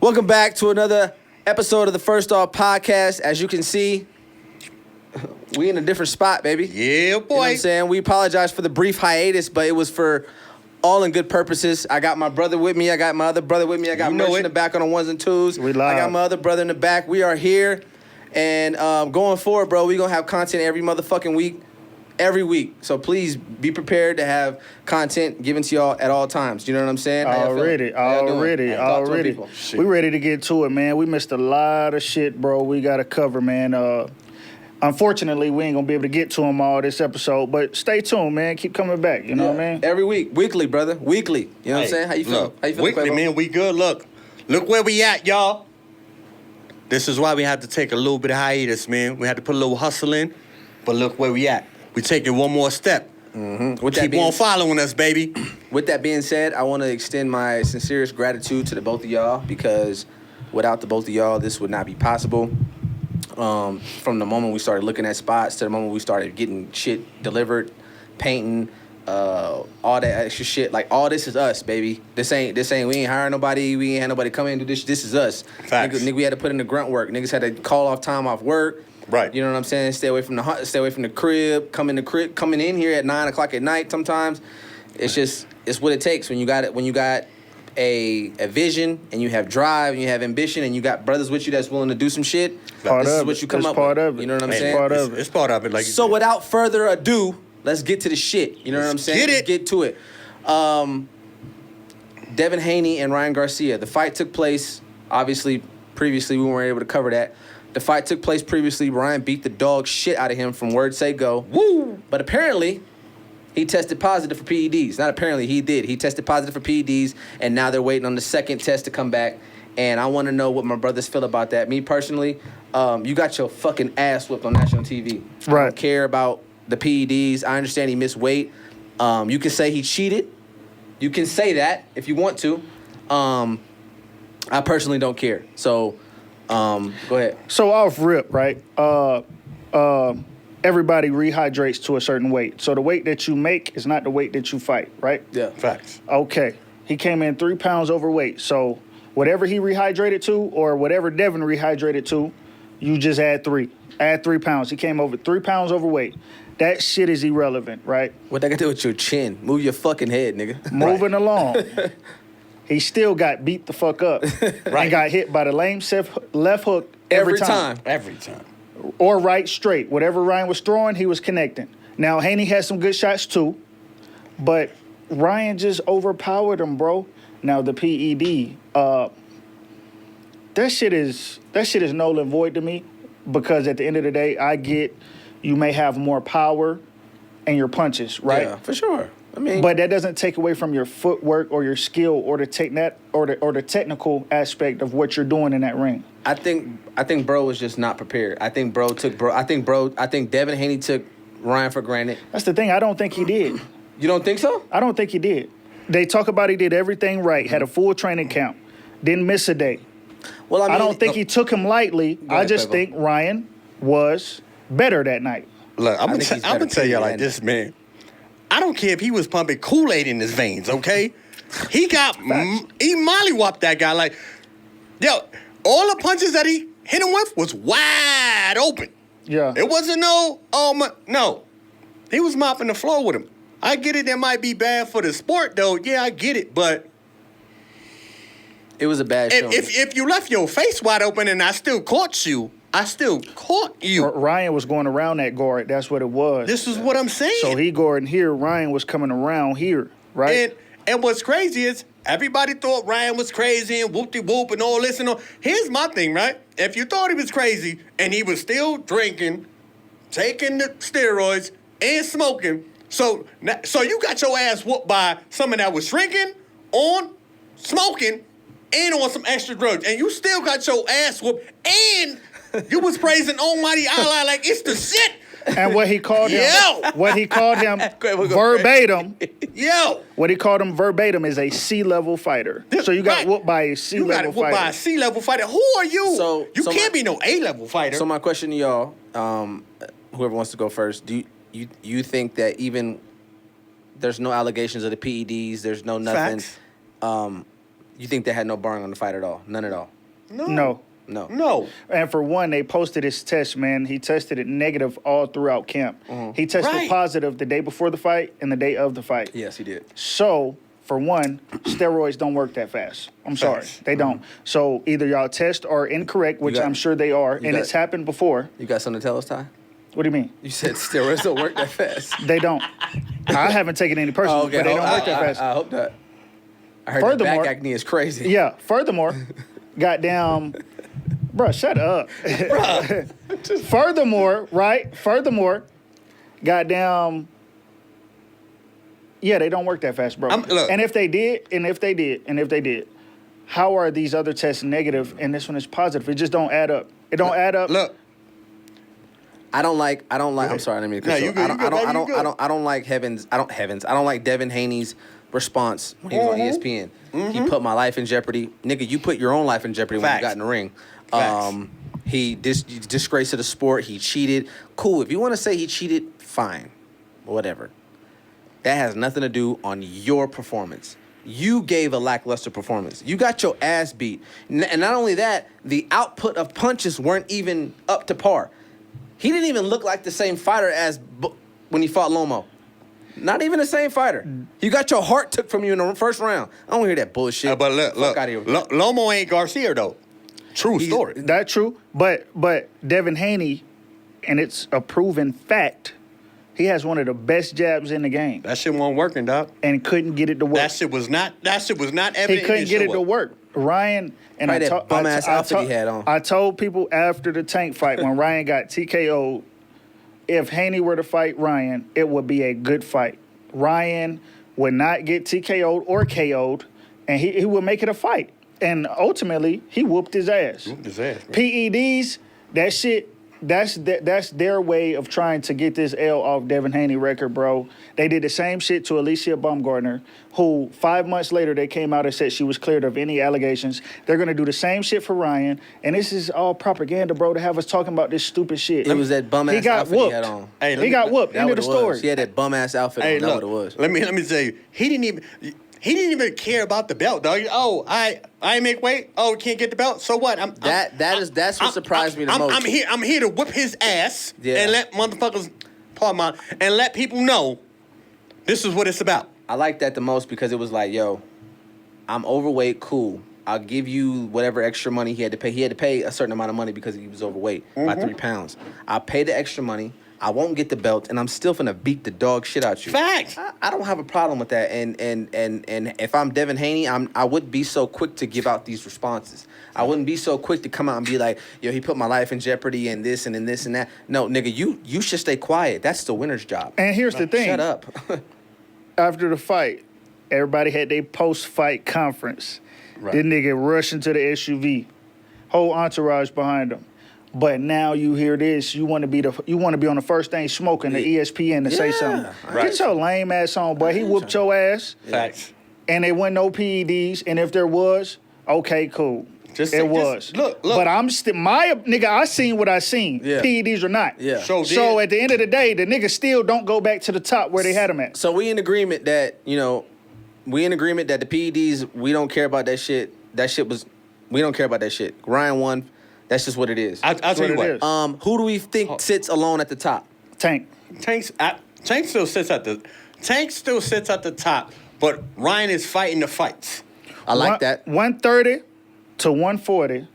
Welcome back to another episode of the First Off Podcast. As you can see, we in a different spot, baby. Yeah, boy. You know what I'm saying? We apologize for the brief hiatus, but it was for all in good purposes. I got my brother with me. I got my other brother with me. I got Merch in the back on the ones and twos. We live. I got my other brother in the back. We are here. And going forward, bro, we're going to have content every motherfucking week. Every week. So please be prepared to have content given to y'all at all times. You know what I'm saying? Already. People. We ready to get to it, man. We missed a lot of shit, bro. We got to cover, man. Unfortunately, we ain't going to be able to get to them all this episode, but stay tuned, man. Keep coming back. You know what I mean? Every week. Weekly, brother. Weekly. You know what I'm saying? How you feel? Look, How you feel, weekly, Quavo? man, we good. Look where we at, y'all. This is why we have to take a little bit of hiatus, man. We had to put a little hustle in, but look where we at. We taking one more step. Mm-hmm. Keep on following us, baby. With that being said, I want to extend my sincerest gratitude to the both of y'all because without the both of y'all, this would not be possible. From the moment we started looking at spots to the moment we started getting shit delivered, painting, all that extra shit. Like, all this is us, baby. This ain't. We ain't hiring nobody. We ain't had nobody come in and do this. This is us. Facts. Nigga, we had to put in the grunt work. Niggas had to call off time off work. Right. You know what I'm saying? Stay away from the crib. Coming in here at 9 o'clock at night. Sometimes, it's what it takes when you got a vision and you have drive and you have ambition and you got brothers with you that's willing to do some shit. This is what you come up with. You know what I'm saying? It's part of it. Like so, without further ado, let's get to the shit. You know what I'm saying? Let's get to it. Devin Haney and Ryan Garcia. The fight took place. Obviously, previously we weren't able to cover that. The fight took place previously. Ryan beat the dog shit out of him from word say go. Woo! But apparently, he tested positive for PEDs. Not apparently, he did. He tested positive for PEDs, and now they're waiting on the second test to come back. And I want to know what my brothers feel about that. Me personally, you got your fucking ass whipped on national TV. Right. I don't care about the PEDs. I understand he missed weight. You can say he cheated. You can say that if you want to. I personally don't care. So, go ahead. So off rip, right? Everybody rehydrates to a certain weight. So the weight that you make is not the weight that you fight, right? Yeah. Facts. Okay. He came in 3 pounds overweight. So whatever he rehydrated to or whatever Devin rehydrated to, you just add 3. Add 3 pounds. He came over 3 pounds overweight. That shit is irrelevant, right? What that got to do with your chin? Move your fucking head, nigga. Moving along. He still got beat the fuck up. And got hit by the lame left hook every time. Every time. Or right straight. Whatever Ryan was throwing, he was connecting. Now, Haney had some good shots too, but Ryan just overpowered him, bro. Now, the PED, that shit is null and void to me because at the end of the day, I get you may have more power in your punches, right? Yeah, for sure. I mean, but that doesn't take away from your footwork or your skill or the technical aspect of what you're doing in that ring. I think bro was just not prepared. I think Devin Haney took Ryan for granted. That's the thing. I don't think he did. You don't think so? I don't think he did. They talk about he did everything right, had a full training camp, didn't miss a day. Well, I mean, I don't think he took him lightly. I just think Ryan was better that night. Look, I'm gonna tell y'all like this, man. I don't care if he was pumping Kool-Aid in his veins, okay? He mollywopped that guy. Like, yo, all the punches that he hit him with was wide open. Yeah. It wasn't no. He was mopping the floor with him. I get it, that might be bad for the sport, though. Yeah, I get it, but it was a bad show. If you left your face wide open and I still caught you. Ryan was going around that guard. That's what it was. This is what I'm saying. So he guarding here. Ryan was coming around here, right? And what's crazy is everybody thought Ryan was crazy and whoop-de-whoop and all this and all. Here's my thing, right? If you thought he was crazy and he was still drinking, taking the steroids, and smoking, so you got your ass whooped by someone that was drinking, smoking, and on some extra drugs. And you still got your ass whooped and you was praising Almighty Allah like it's the shit. And what he called him, verbatim, what he called him verbatim is a C-level fighter. So you got whooped by a C-level fighter. You got whooped by a C-level fighter. Who are you? You can't be no A-level fighter. So my question to y'all, whoever wants to go first, do you think that even there's no allegations of the PEDs, there's no nothing, Facts. You think they had no bearing on the fight at all? None at all? No. No. No. And for one, they posted his test, man. He tested it negative all throughout camp. He tested Right. positive the day before the fight and the day of the fight. Yes, he did. So, for one, steroids don't work that fast. I'm sorry. Facts. They don't. So, either y'all test are incorrect, which got- I'm sure they are, and got- it's happened before. You got something to tell us, Ty? What do you mean? You said steroids don't work that fast. They don't. I haven't taken any personally, but they don't work that fast. I hope not. I heard that Furthermore- back acne is crazy. Yeah. Furthermore, goddamn, bro, shut up. Furthermore, right? Furthermore, goddamn. Yeah, they don't work that fast, bro. Look. And if they did, how are these other tests negative and this one is positive? It just don't add up. It don't add up. Look. I don't like. I'm sorry, I didn't mean to No, cut you you off. good, I don't. you I good, don't. baby, I don't. you I good. don't. I don't like I don't like Devin Haney's response when he was on ESPN. He put my life in jeopardy, nigga. You put your own life in jeopardy when you Facts. got in the ring. Facts. He disgrace to the sport. He cheated. Cool. If you want to say he cheated, fine, whatever. That has nothing to do on your performance. You gave a lackluster performance. You got your ass beat. And not only that, the output of punches weren't even up to par. He didn't even look like the same fighter as when he fought Lomo. Not even the same fighter. You got your heart took from you in the first round. I don't hear that bullshit. But look, Fuck outta here. Lomo ain't Garcia though. True story. That's true. But Devin Haney, and it's a proven fact, he has one of the best jabs in the game That shit wasn't working, dog. and couldn't get it to work. That shit was not evident. He couldn't get it to work. work. Ryan and Probably that bum-ass outfit he had on. I told people after the Tank fight when Ryan got TKO'd, if Haney were to fight Ryan, it would be a good fight. Ryan would not get TKO'd or KO'd, and he would make it a fight. And ultimately, he whooped his ass. His ass, man. PEDs, that shit. That's their way of trying to get this L off Devin Haney record, bro. They did the same shit to Alicia Baumgartner, who 5 months later they came out and said she was cleared of any allegations. They're gonna do the same shit for Ryan, and this is all propaganda, bro, to have us talking about this stupid shit. It was that bum-ass He got outfit whooped. he had on. Hey, He got whooped. That End of what the it was. story. He had that bum-ass outfit Hey, on. That's look, what it was. let me tell you, he didn't even care about the belt, dog. Oh, I make weight. Oh, can't get the belt. So what? That's what surprised me the most. I'm here to whip his ass Yeah. and let motherfuckers, pardon my, and let people know this is what it's about. I like that the most because it was like, yo, I'm overweight, cool. I'll give you whatever extra money he had to pay. He had to pay a certain amount of money because he was overweight by 3 pounds. I'll pay the extra money. I won't get the belt, and I'm still finna beat the dog shit out you. Facts. I don't have a problem with that. And if I'm Devin Haney, I wouldn't be so quick to give out these responses. I wouldn't be so quick to come out and be like, yo, he put my life in jeopardy and this and this and that. No, nigga, you should stay quiet. That's the winner's job. And here's the thing. Shut up. After the fight, everybody had their post-fight conference. Right. This nigga rushing to the SUV, whole entourage behind him. But now you hear this, you want to be on the first thing smoking the ESPN to say something. Right. Get your lame ass on, boy. He whooped your ass, Facts. and there wasn't no PEDs. And if there was, okay, cool. It was. Look. But I'm still nigga. I seen what I seen. Yeah. PEDs or not. Yeah. So So at the end of the day, the niggas still don't go back to the top where they had them at. So we in agreement that, the PEDs, we don't care about that shit. We don't care about that shit. Ryan won. That's just what it is. I'll tell you what it what. is. Who do we think sits alone at the top? Tank. Tank still sits at the top, but Ryan is fighting the fights. I like that 130 to 140.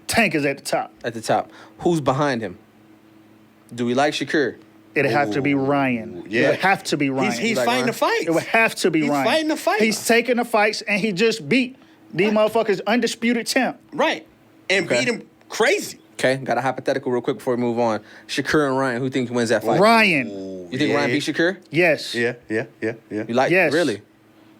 Tank is at the top. at the top. Who's behind him? Do we like Shakur? It'd have to be Ryan. Yeah. It would have to be Ryan. He's like fighting Ryan? the fights. It would have to be He's Ryan. fighting the fights. He's taking the fights, and he just beat these motherfuckers undisputed champ. Right. And Okay. beat him crazy. Okay, got a hypothetical real quick before we move on. Shakur and Ryan, who think wins that fight? Ryan. You think Ryan beat Shakur? Yes. Yeah. You like? Yes. Really?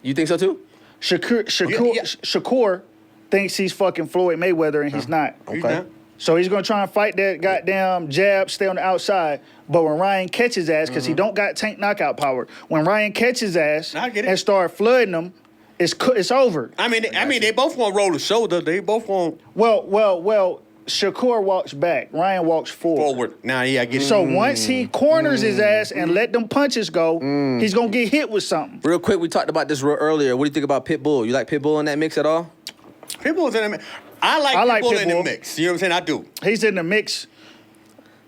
You think so too? Shakur thinks he's fucking Floyd Mayweather, and he's not. He's Okay. not. So he's gonna try and fight that goddamn jab, stay on the outside. But when Ryan catches ass, because he don't got Tank knockout power, when Ryan catches ass I get it. and start flooding him, it's over. I mean, they both want to roll the shoulder. They both want Well, Shakur walks back. Ryan walks forward. Now, yeah, I get So it. once he corners his ass and let them punches go, he's gonna get hit with something. Real quick, we talked about this earlier. What do you think about Pitbull? You like Pitbull in that mix at all? People was in there. I like I like Pitbull in the Pitbull. mix. You know what I'm saying? I do. He's in the mix.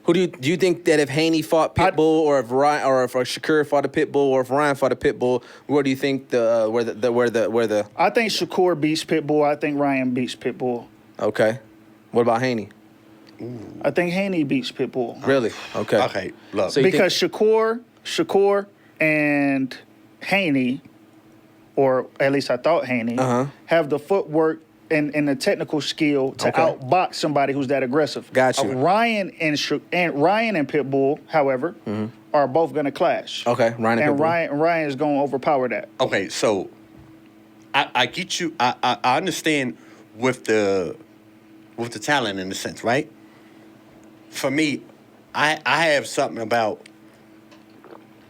Who do you think that if Haney fought Pitbull, or if Ryan, or if Shakur fought a Pitbull, or if Ryan fought a Pitbull, where do you think where the I think Shakur beats Pitbull. I think Ryan beats Pitbull. okay? What about Haney? I think Haney beats Pitbull. Really? Okay. Okay, look. So you Because Shakur and Haney, or at least I thought Haney, have the footwork and the technical skill to Okay. outbox somebody who's that aggressive. Got you. Ryan and Pitbull, however, are both going to clash. Okay, Ryan and Pitbull. Ryan is going to overpower that. Okay, so I get you. I understand with the talent in a sense, right? For me, I have something about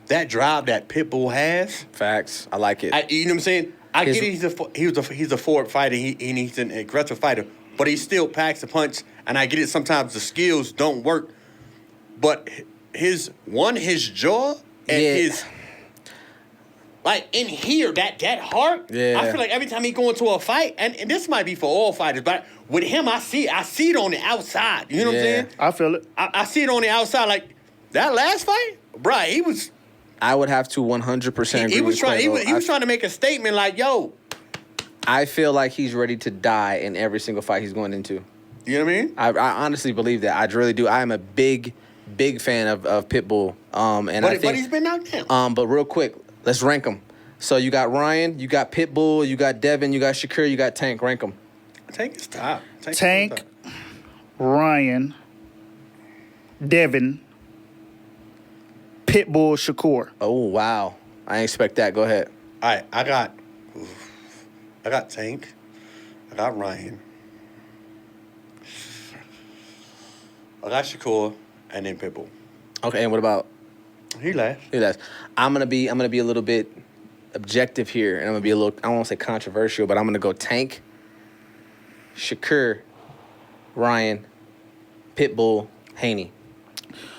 that drive that Pitbull has. Facts. I like it. You know what I'm saying? I His- get it, he's a forward fighter, and he's an aggressive fighter, but he still packs a punch. And I get it. Sometimes the skills don't work, but his jaw and Yeah. his like in here that heart. Yeah. I feel like every time he go into a fight, and this might be for all fighters, but with him, I see it on the outside. You know what I'm Yeah. saying? I feel it. I see it on the outside. Like that last fight, bruh, he was. I would have to 100% agree He was with trying. Quavo. He was trying to make a statement like, "Yo, I feel like he's ready to die in every single fight he's going into. you know what I mean?" I honestly believe that. I really do. I am a big fan of Pitbull. And I think, But he's been knocked down. But real quick, let's rank them. So you got Ryan, you got Pitbull, you got Devin, you got Shakur, you got Tank. Rank them. Tank is top. Tank, Ryan, Devin, Pitbull, Shakur. Oh wow, I didn't expect that. Go ahead. All right, I got Tank. I got Ryan. I got Shakur, and then Pitbull. Okay, and what about He laughed. who that's? I'm gonna be a little bit objective here, and I'm gonna be a little. I don't want to say controversial, but I'm gonna go Tank, Shakur, Ryan, Pitbull, Haney.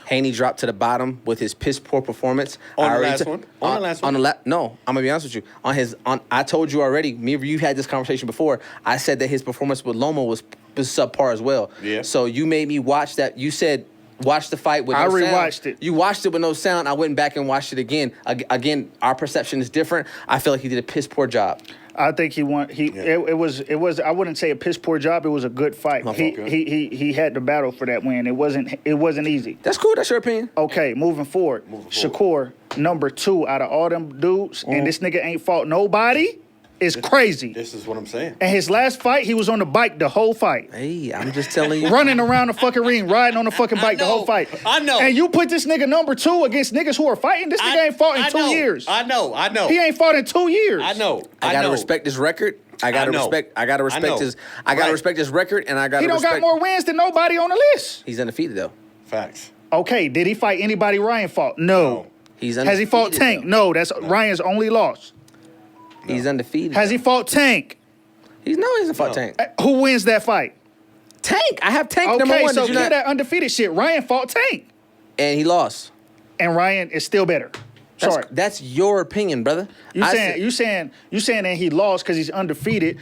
Haney dropped to the bottom with his piss poor performance. On I the already last t- one? On the last one? No, I'm gonna be honest with you. I told you already. Me and you had this conversation before. I said that his performance with Loma was subpar as well. Yeah. So you made me watch that. You said watch the fight with no I sound. rewatched it. You watched it with no sound. I went back and watched it again. Again, our perception is different. I feel like he did a piss poor job. I think he won. It was. I wouldn't say a piss poor job. It was a good fight. My He, fault. he had to battle for that win. It wasn't easy. That's cool. That's your opinion. Okay, moving forward. Shakur, number 2 out of all them dudes, and this nigga ain't fought nobody. Is crazy. This is what I'm saying. And his last fight, he was on the bike the whole fight. Hey, I'm just telling you. Running around the fucking ring, riding on the fucking bike the whole know. fight. I know. And you put this nigga number 2 against niggas who are fighting. This nigga ain't fought in 2 know. years. I know. He ain't fought in 2 years. I know. I gotta know. respect his record. I gotta know. respect. I gotta I respect know. his. I gotta Right. respect his record, and I gotta. He don't respect, got more wins than nobody on the list. He's undefeated though. Facts. Okay, did he fight anybody Ryan fought? No. He's Has undefeated. he fought Tank? though. No, that's Ryan's only loss. He's undefeated. Has he fought Tank? He's no. He hasn't fought No. Tank. Who wins that fight? Tank. I have Tank number Okay, one. so Did you get not? that undefeated shit. Ryan fought Tank, And he lost. and Ryan is still better. That's, Sorry, that's your opinion, brother. you saying that he lost because he's undefeated.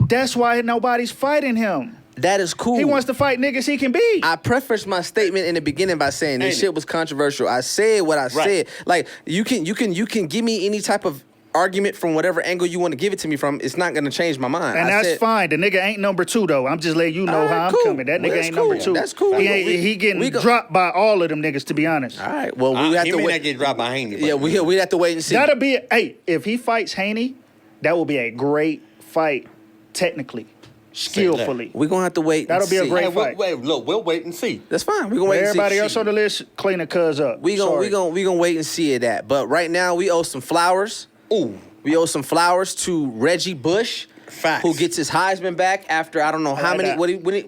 That's why nobody's fighting him. that is cool. He wants to fight niggas he can beat. I prefaced my statement in the beginning by saying this Ain't shit it? was controversial. I said what I said. Like you can give me any type of argument from whatever angle you want to give it to me from. It's not gonna change my mind. And I that's said, fine. The nigga ain't number 2 though. I'm just letting you know Alright, how I'm cool. coming. That Well, nigga that's ain't number cool. 2. That's cool. He getting dropped by all of them niggas, to be honest. All right. Well, we have He to may wait. not get dropped by Haney. but- Yeah, we have to wait and see. That'll be if he fights Haney, that will be a great fight, technically, skillfully. We're gonna have to wait. That'll and be a see. great Hey, fight. look, we'll wait and see. That's fine. We're gonna wait. Everybody and else see. on the list, clean the cuz up. We gonna Sorry. we gonna wait and see it that. But right now we owe some flowers. Ooh. We owe some flowers to Reggie Bush, Facts. who gets his Heisman back after I don't know how like many. that.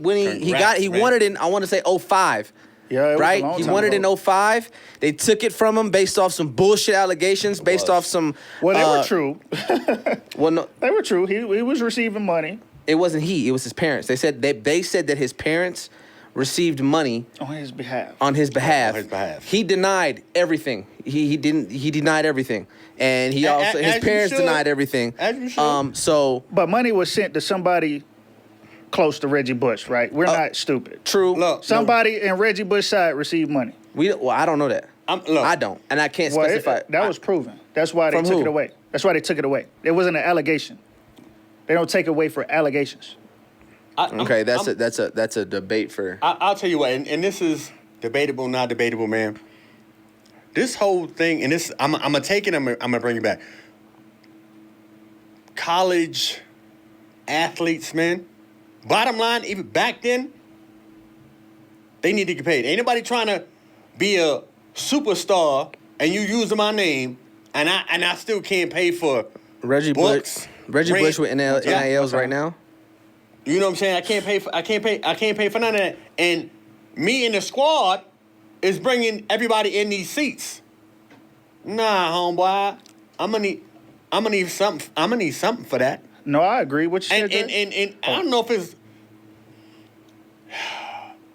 When he got he man. won it in I want to say 05. Yeah, it was a right. long He time won it in ago. 05. They took it from him based off some bullshit allegations, based off some. Well, they were true. Well, no, They were true. He was receiving money it wasn't he. It was his parents. They said that his parents received money on his behalf. on his behalf. On his behalf. He denied everything. He denied everything, and he also as his you parents should. denied everything. As you should. So But money was sent to somebody close to Reggie Bush, right? We're not stupid. True. Look, Somebody in Reggie Bush's side received money. I don't know that. Look. I don't, and I can't Well, specify. that was proven. That's why they From took who? it away. That's why they took it away. It wasn't an allegation. They don't take away for allegations. Okay, that's a debate for. I'll tell you what, and this is debatable, not debatable, man. This whole thing, and this, I'm gonna take it. I'm gonna bring it back. College athletes, man. Bottom line, even back then, they need to get paid. Anybody trying to be a superstar and you using my name, and I still can't pay for Reggie books, Bush. Reggie rent. Bush with NILs right now. You know what I'm saying? I can't pay for none of that. And me and the squad is bringing everybody in these seats. Nah, homeboy, I'm gonna need something for that. No, I agree. What you said. And I don't know if it's.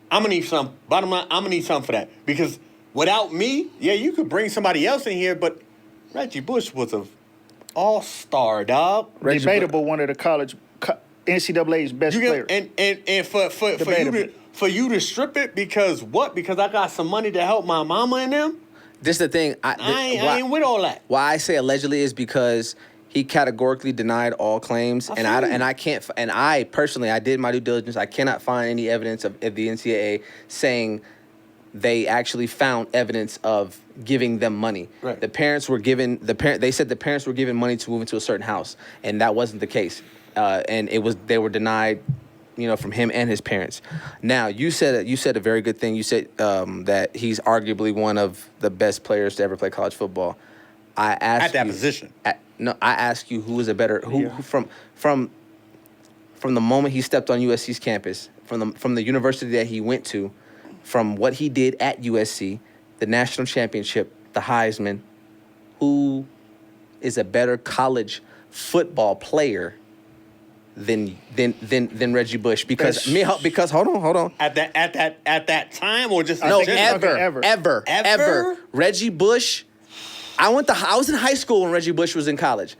I'm gonna need some. Bottom line, I'm gonna need something for that because without me, yeah, you could bring somebody else in here, but Reggie Bush was a all-star, dog. Debatable, one of the NCAA's best You players. get, and for Debatable. you to strip it because what? Because I got some money to help my mama and them. This is the thing. I ain't with all that. Why I say allegedly is because he categorically denied all claims, and I personally I did my due diligence. I cannot find any evidence of the NCAA saying they actually found evidence of giving them money. Right. The parents were given They said the parents were given money to move into a certain house, and that wasn't the case. And they were denied, from him and his parents. Now you said a very good thing. You said that he's arguably one of the best players to ever play college football. I asked At that position. I ask you who is a better who from the moment he stepped on USC's campus, from the university that he went to, from what he did at USC, the national championship, the Heisman, who is a better college football player than Reggie Bush? Because hold on. At that time or just No, just ever. Reggie Bush. I was in high school when Reggie Bush was in college,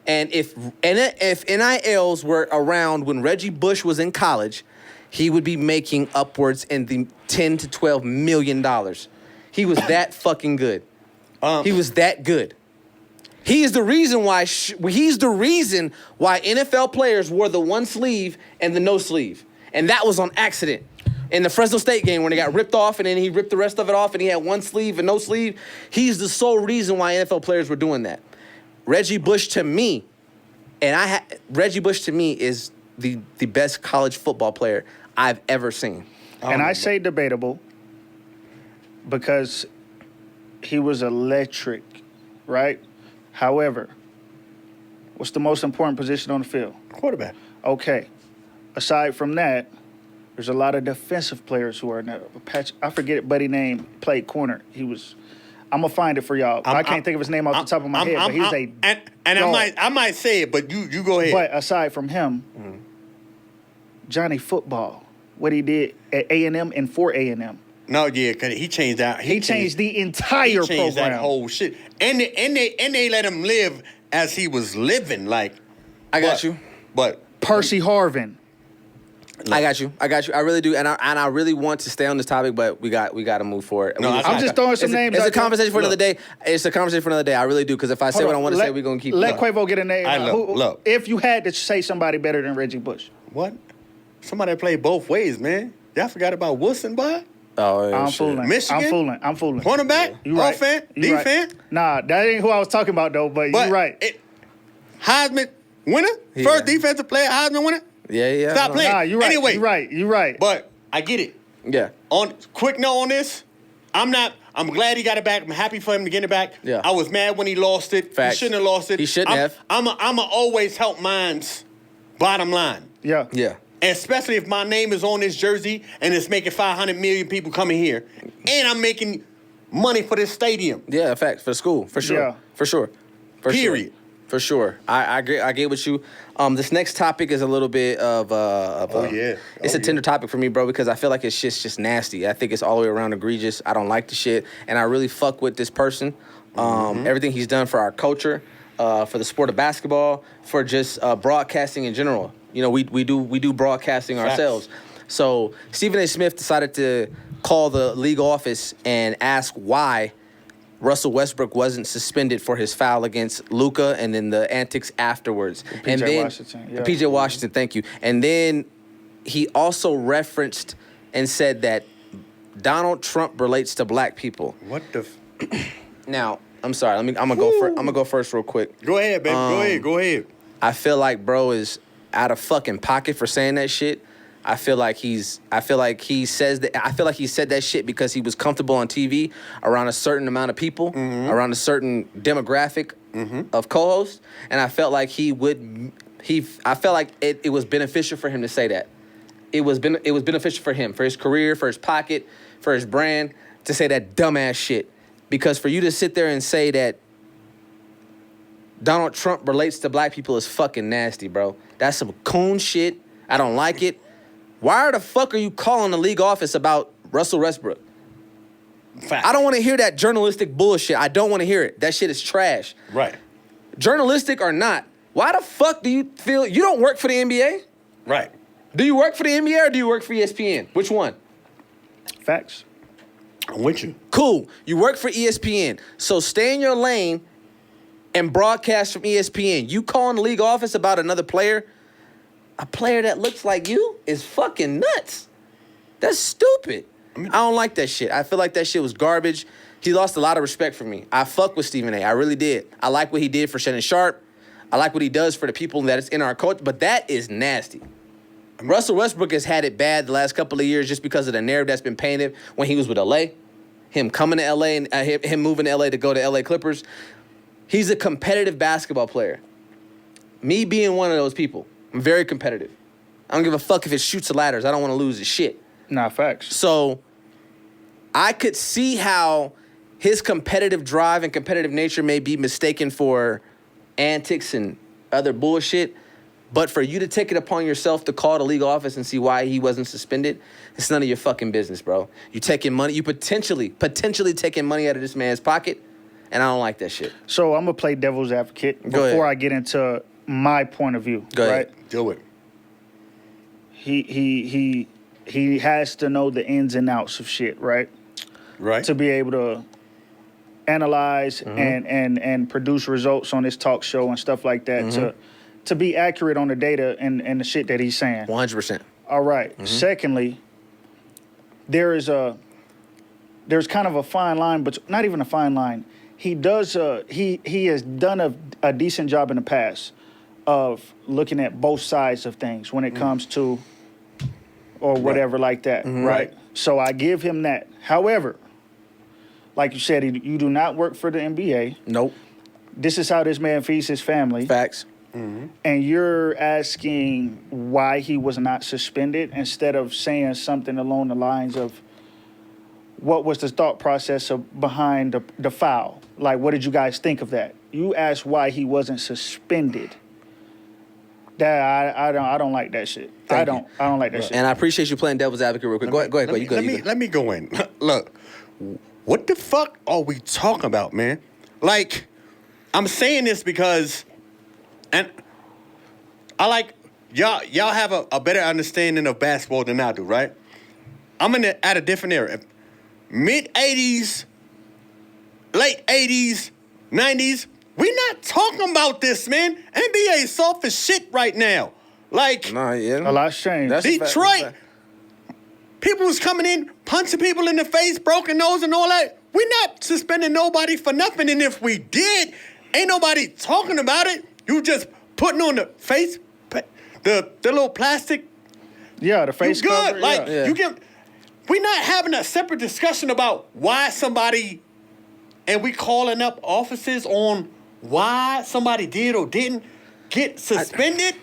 and if NILs were around when Reggie Bush was in college, he would be making upwards in the $10 to $12 million. He was that fucking good. He was that good. He is the reason why NFL players wore the one sleeve and the no sleeve, and that was on accident. In the Fresno State game when it got ripped off and then he ripped the rest of it off and he had one sleeve and no sleeve, he's the sole reason why NFL players were doing that. Reggie Bush to me is the best college football player I've ever seen. And I say debatable because he was electric, right? However, what's the most important position on the field? quarterback. Okay. Aside from that, there's a lot of defensive players who are now. I forget it, buddy name played corner. He was. I'm gonna find it for y'all. I can't think of his name off the top of my head, but he's a. I might say it, but you go ahead. But aside from him, Johnny Football, what he did at A&M and for A&M. No, yeah, cause he changed that. He changed the entire program. That whole shit, and they let him live as he was living. Like, I got you. But Percy Harvin. I got you. I really do, and I really want to stay on this topic, but we got to move forward. No, I'm just throwing some names. It's out a conversation for Look. another day. It's a conversation for another day. I really do, because if I say what I want to say, we're gonna keep. Let Quavo get a name. Look. If you had to say somebody better than Reggie Bush, what? Somebody played both ways, man. Y'all forgot about Wilson, boy? Oh, yeah, I'm shit. fooling. Michigan? I'm fooling. Cornerback? You right. Offense? You right. Defense? Nah, that ain't who I was talking about though. But you're right. Heisman winner? Yeah. First defensive player, Heisman winner? Yeah. Stop playing. Nah, you're right. Anyway. You're right. But I get it. Yeah. On quick note on this, I'm glad he got it back. I'm happy for him to get it back. Yeah. I was mad when he lost it. Facts. He shouldn't have lost it. He shouldn't have. I'm always help mine's bottom line. Yeah. And especially if my name is on this jersey and it's making 500 million people coming here. And I'm making money for this stadium. Yeah, facts for school, for sure. Yeah. For sure. Period. For sure. I agree. I get with you. This next topic is a little bit of it's a tender topic for me, bro, because I feel like it's just nasty. I think it's all the way around egregious. I don't like the shit, and I really fuck with this person. Everything he's done for our culture, for the sport of basketball, for just broadcasting in general. You know, we do broadcasting Facts. ourselves. So Stephen A. Smith decided to call the league office and ask why Russell Westbrook wasn't suspended for his foul against Luka and then the antics afterwards. And then Washington, yeah. PJ Washington, thank you. And then he also referenced and said that Donald Trump relates to black people. What the? Now, I'm sorry. I'm gonna go first. I'm gonna go first real quick. Go ahead, baby. Go ahead. I feel like bro is out of fucking pocket for saying that shit. I feel like he said that shit because he was comfortable on TV around a certain amount of people, around a certain demographic of co-hosts, and I felt like I felt like it was beneficial for him to say that. It was beneficial for him, for his career, for his pocket, for his brand, to say that dumbass shit. Because for you to sit there and say that Donald Trump relates to black people is fucking nasty, bro. That's some coon shit. I don't like it. Why the fuck are you calling the league office about Russell Westbrook? Facts. I don't want to hear that journalistic bullshit. I don't want to hear it. That shit is trash. Right. Journalistic or not, why the fuck do you feel you don't work for the NBA? Right. Do you work for the NBA or do you work for ESPN? Which one? Facts. I'm with you. Cool. You work for ESPN. So stay in your lane and broadcast from ESPN. You calling the league office about another player? A player that looks like you is fucking nuts. That's stupid. I don't like that shit. I feel like that shit was garbage. He lost a lot of respect for me. I fuck with Stephen A. I really did. I like what he did for Shannon Sharp. I like what he does for the people that is in our culture, but that is nasty. Russell Westbrook has had it bad the last couple of years just because of the narrative that's been painted when he was with LA. Him coming to LA and him moving to LA to go to LA Clippers. He's a competitive basketball player. Me being one of those people, I'm very competitive. I don't give a fuck if it shoots the ladders. I don't want to lose his shit. Nah, facts. So I could see how his competitive drive and competitive nature may be mistaken for antics and other bullshit. But for you to take it upon yourself to call the league office and see why he wasn't suspended, it's none of your fucking business, bro. You taking money, you potentially taking money out of this man's pocket, and I don't like that shit. So I'm gonna play devil's advocate Go ahead. before I get into my point of view. Go ahead. Right? Do it. He has to know the ins and outs of shit, right? Right. To be able to analyze and produce results on this talk show and stuff like that to be accurate on the data and the shit that he's saying. 100%. All right. Secondly, there's kind of a fine line, but not even a fine line. He does he has done a decent job in the past of looking at both sides of things when it comes to or whatever like that, right? So I give him that. However, like you said, you do not work for the NBA. Nope. This is how this man feeds his family. Facts. And you're asking why he was not suspended instead of saying something along the lines of what was the thought process behind the foul? Like, what did you guys think of that? You asked why he wasn't suspended. That I don't like that shit. I don't like that shit. And I appreciate you playing devil's advocate real quick. Go ahead. You go. Let me go in. Look, what the fuck are we talking about, man? Like, I'm saying this because, and I like y'all have a better understanding of basketball than I do, right? I'm at a different era. Mid 80s, late 80s, 90s. We're not talking about this, man. NBA is soft as shit right now. Like, Nah, yeah. A lot's changed. That's a fact. Detroit, people was coming in, punching people in the face, broken nose and all that. We're not suspending nobody for nothing. And if we did, ain't nobody talking about it. You just putting on the face, the little plastic. Yeah, the face You good. cover. Like, yeah. you can. We're not having a separate discussion about why somebody, and we calling up offices on why somebody did or didn't get suspended.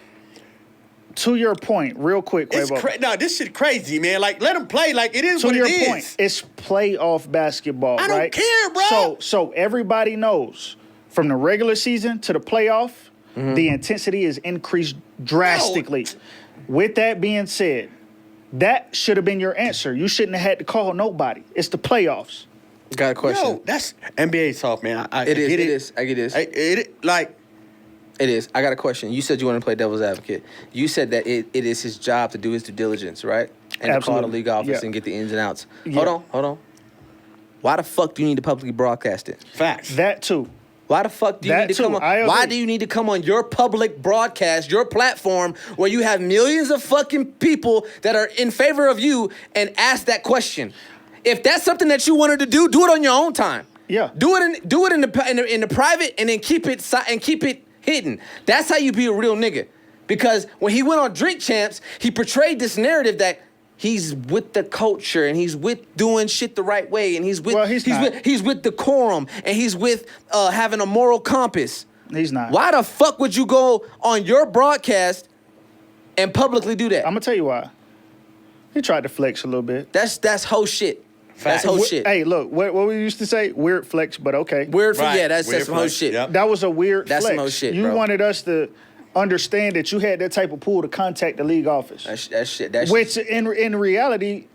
To your point, real quick, It's Quavo. this shit crazy, man. Like, let them play. Like, it is To what your it is. point, it's playoff basketball, I don't right? care, bro. So everybody knows from the regular season to the playoff, the intensity is increased drastically. With that being said, that should have been your answer. You shouldn't have had to call nobody. It's the playoffs. Got a question. Yo, that's NBA soft, man. I It is. get It is. I get this. Like, It is. I got a question. You said you want to play devil's advocate. You said that it is his job to do his due diligence, right? And to call the Absolutely. league office Yeah. and get the ins and outs. Yeah. Hold on. Why the fuck do you need to publicly broadcast it? Facts. That too. Why the fuck do you That need to come too, on? I agree. Why do you need to come on your public broadcast, your platform, where you have millions of fucking people that are in favor of you and ask that question? If that's something that you wanted to do it on your own time. Yeah. Do it in the private and then keep it hidden. That's how you be a real nigga. Because when he went on Drink Champs, he portrayed this narrative that he's with the culture and he's with doing shit the right way and he's with Well, he's not. he's with decorum and he's with having a moral compass. He's not. Why the fuck would you go on your broadcast and publicly do that? I'm gonna tell you why. He tried to flex a little bit. That's whole shit. That's Facts. whole shit. Hey, look, what we used to say, weird flex, but okay. Weird for Right. yeah, that's Weird some whole flex, shit. yep. That was a weird That's flex. some old shit, You bro. wanted us to understand that you had that type of pull to contact the league office. That shit. Which in reality,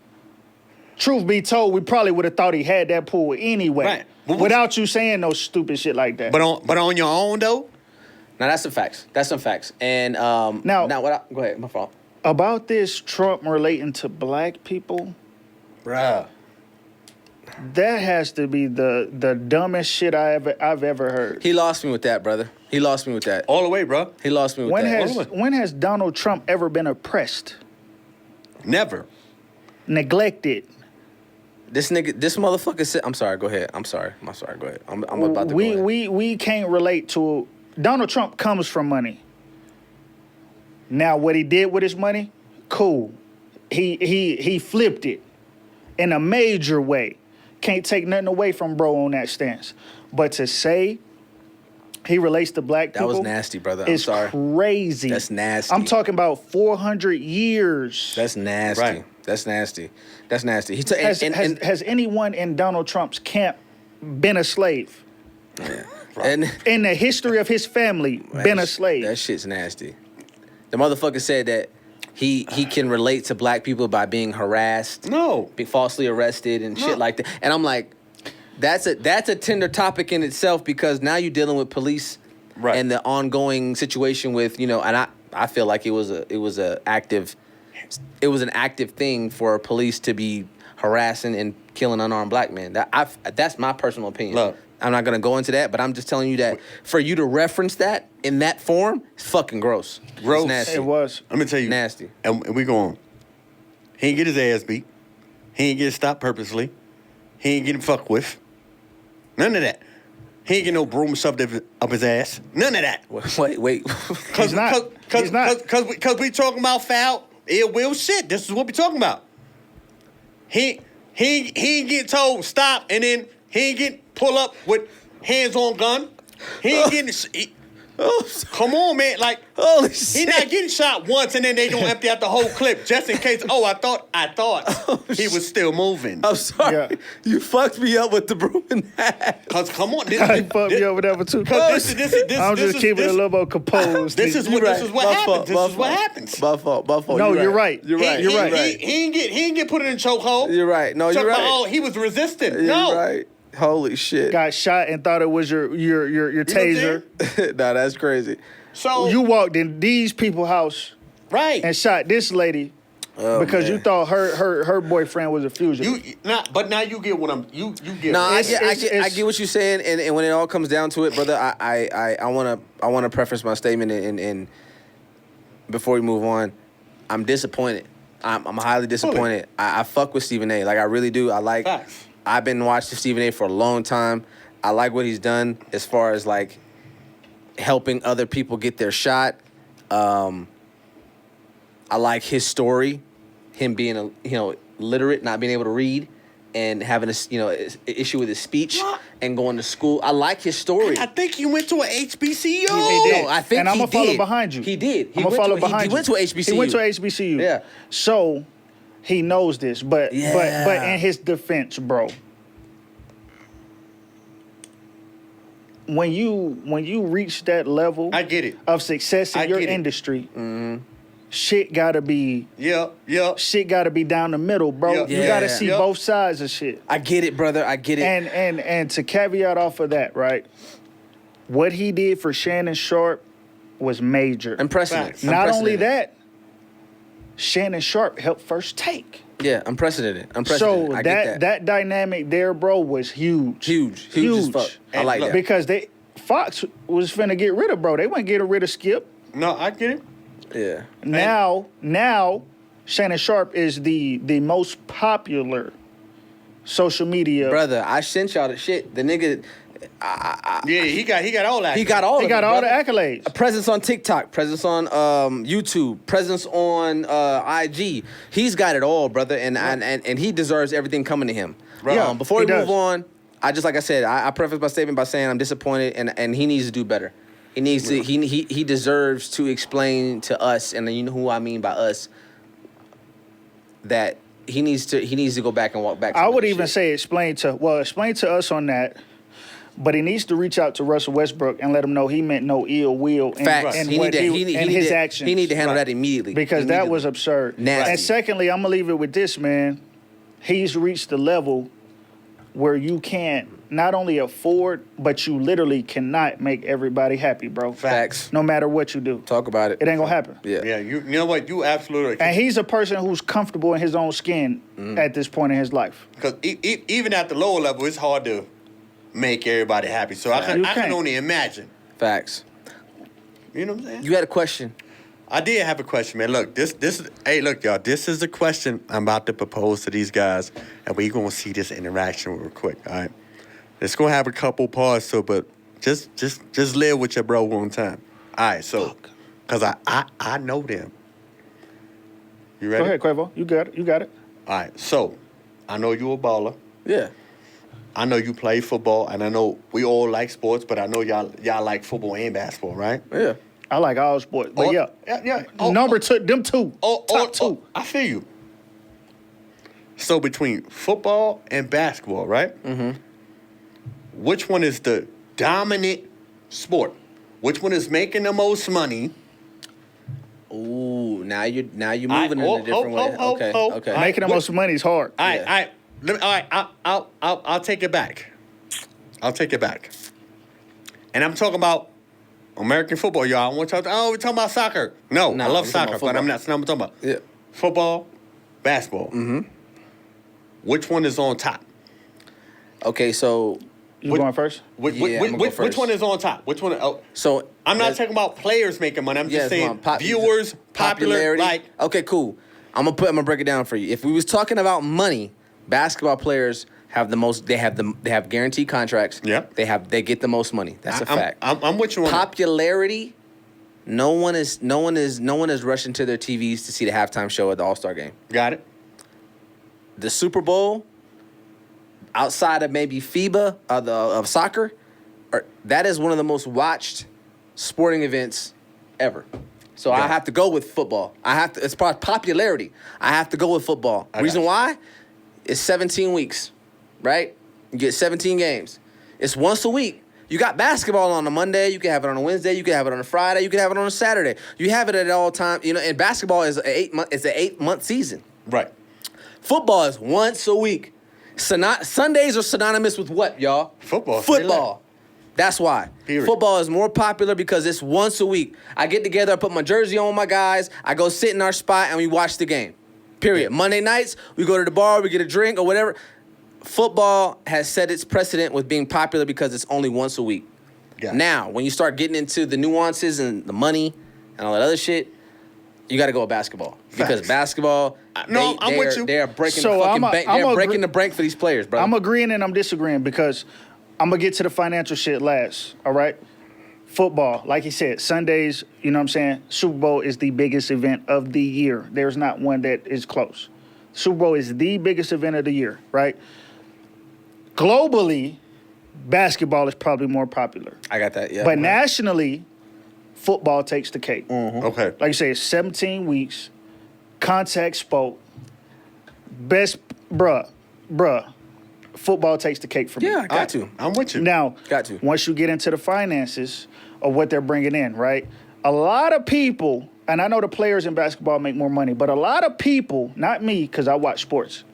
truth be told, we probably would have thought he had that pull anyway. Right. But what- Without you saying no stupid shit like that. But on your own though. Now that's some facts. That's some facts. And Now- go ahead. My fault. About this Trump relating to black people, Bruh. that has to be the dumbest shit I've ever heard. He lost me with that, brother. He lost me with that. All the way, bro. He lost me with When that. when has Donald Trump ever been oppressed, Never. neglected? This motherfucker said. I'm sorry. Go ahead. I'm sorry. Go ahead. I'm about to go ahead. We can't relate to Donald Trump comes from money. Now what he did with his money, cool. He flipped it in a major way. Can't take nothing away from bro on that stance. But to say he relates to black That people was nasty, brother. I'm is sorry. crazy. That's nasty. I'm talking about 400 years. That's nasty. Right. That's nasty. That's nasty. He took Has anyone in Donald Trump's camp been a slave? and In the history of his family, been a slave? That shit's nasty. The motherfucker said that he can relate to black people by being harassed, No. be falsely arrested and No. shit like that. And I'm like, that's a tender topic in itself because now you're dealing with police Right. and the ongoing situation with, and I feel like it was an active thing for police to be harassing and killing unarmed black men. That's my personal opinion. Look. I'm not gonna go into that, but I'm just telling you that for you to reference that in that form, it's fucking gross. Gross. It's nasty. It was. Let me tell you. Nasty. And we go on. He ain't get his ass beat. He ain't get stopped purposely. He ain't getting fucked with. None of that. He ain't get no broom shoved up his ass. None of that. Wait. He's not. He's not. Because we talking about foul, ill will shit. This is what we talking about. He ain't get told stop and then he ain't get pull up with hands on gun. He ain't getting... Come on, man. Like, Holy he shit. not getting shot once and then they gonna empty out the whole clip just in case. Oh, I thought he was still moving. I'm sorry. Yeah. You fucked me up with the broom and that. Cause come on, He fucked me over there too. Cause this I'm this just keeping it a little more composed. This is what happens. This is what happens. My fault. No, you're right. You're right. You're right. He ain't get put in a chokehold. You're right. No, Talk you're about, right. oh, he was resistant. You're No. right. Holy shit. Got shot and thought it was your taser. Nah, that's crazy. So You walked in these people's house right. and shot this lady because you thought her boyfriend was a fugitive. But now you get what you get. No, I It's- get what you're saying, and when it all comes down to it, brother, I wanna preface my statement and before we move on, I'm disappointed. I'm highly disappointed. I fuck with Stephen A. Like I really do. I like. Facts. I've been watching Stephen A. for a long time. I like what he's done as far as like helping other people get their shot. I like his story, him being literate, not being able to read, and having a issue with his speech What? and going to school. I like his story. I think he went to an HBCU. He did. No, I think and I'm he gonna follow did. behind you. He did. I'm gonna follow behind you. He went to HBCU. He went to HBCU. Yeah. So he knows this, but in his defense, bro. When you reach that level I get it. of success in I your get it. industry, shit gotta be Yep. down the middle, bro. Yeah. You gotta Yeah. see Yep. both sides of shit. I get it, brother. I get it. And to caveat off of that, right? What he did for Shannon Sharp was major. Unprecedented. Facts. Not only Unprecedented. that, Shannon Sharp helped First Take. Yeah, unprecedented. So Unprecedented. I get that dynamic there, bro, was huge. Huge as fuck. I And like look, that. Because Fox was finna get rid of bro. They weren't getting rid of Skip. No, I get it. Yeah. Now, Shannon Sharp is the most popular social media. Brother, I sent y'all the shit. The nigga, Yeah, he got all that. he got all He of got it, all brother. the accolades. A presence on TikTok, presence on YouTube, presence on IG. He's got it all, brother, and he deserves everything coming to him. Right. Yeah, Before he we move does. on, like I said, I preface my statement by saying I'm disappointed, and he needs to do better. He needs to. He deserves to explain to us, and you know who I mean by us, that he needs to go back and walk back. I some of would this even shit. say explain to us on that. But he needs to reach out to Russell Westbrook and let him know he meant no ill will in, Facts. in He what need to- he, he need- and he his need to- actions. He need to handle Right. that immediately Because that was absurd. Nasty. And secondly, I'm gonna leave it with this, man. He's reached the level where you can't not only afford, but you literally cannot make everybody happy, bro. Facts. No matter what you do, Talk about it. it ain't gonna happen. Yeah. Yeah, you know what? You absolutely. And he's a person who's comfortable in his own skin at this point in his life. Because even at the lower level, it's hard to make everybody happy. So I You can can't. only imagine. Facts. You know what I'm saying? You had a question. I did have a question, man. Look, this is hey, look, y'all. This is the question I'm about to propose to these guys, and we gonna see this interaction real quick. All right, it's gonna have a couple parts to, it, but just live with your bro one time. All right, so because I know them. You ready? Go ahead, Quavo. You got it. You got it. All right, so I know you a baller. Yeah. I know you play football, and I know we all like sports, but I know y'all like football and basketball, right? Yeah. I like all sports, but yeah. Number two, them two. Top two. I feel you. So between football and basketball, right? Mm-hmm. Which one is the dominant sport? Which one is making the most money? Ooh, now you're moving in a different way. Okay. Okay. I- Making the what- most money is hard. All right, Yeah. all right. I'll take it back. I'll take it back. And I'm talking about American football, y'all. I want to talk. Oh, we're talking about soccer. No, No, I love we're talking soccer, about but I'm football. not. That's not what I'm talking about. Yeah. Football, basketball. Mm-hmm. Which one is on top? Okay, so You going first? Which, Yeah, I'ma go which first. one is on top? Which one? Oh, so I'm not that's- talking about players making money. I'm yeah, just it's saying about pop- viewers, popular, popularity. like. Okay, cool. I'm gonna break it down for you. If we was talking about money, basketball players have the most. They have guaranteed contracts. Yep. They get the most money. That's a fact. I'm with you on that. Popularity. No one is rushing to their TVs to see the halftime show at the All-Star game. Got it. The Super Bowl, outside of maybe FIBA of soccer, that is one of the most watched sporting events ever. So I Got it. have to go with football. It's part popularity. I have to go with football. I got Reason you. why? It's 17 weeks, right? You get 17 games. It's once a week. You got basketball on a Monday. You can have it on a Wednesday. You can have it on a Friday. You can have it on a Saturday. You have it at all times. You know, and basketball is it's an 8-month season. Right. Football is once a week. Sundays are synonymous with what, y'all? Football. Football. That's why. Period. Football is more popular because it's once a week. I get together, I put my jersey on with my guys, I go sit in our spot, and we watch the game. Period. Yeah. Monday nights, we go to the bar, we get a drink or whatever. Football has set its precedent with being popular because it's only once a week. Got it. Now, when you start getting into the nuances and the money and all that other shit, you got to go with basketball. Because Facts. basketball, No, I'm with you. They are breaking So the fucking I'm a- bank. I'm They're a breaking gr- the bank for these players, bro. I'm agreeing and I'm disagreeing because I'm gonna get to the financial shit last. All right. Football, like you said, Sundays, you know what I'm saying? Super Bowl is the biggest event of the year. There's not one that is close. Super Bowl is the biggest event of the year, right? Globally, basketball is probably more popular. I got that, yeah. But nationally, football takes the cake. Okay. Like you say, it's 17 weeks, contact sport, best, bruh, football takes the cake for me. Yeah, I got to. I'm with you. Now, Got to. once you get into the finances of what they're bringing in, right? A lot of people, and I know the players in basketball make more money, but a lot of people, not me, because I watch sports,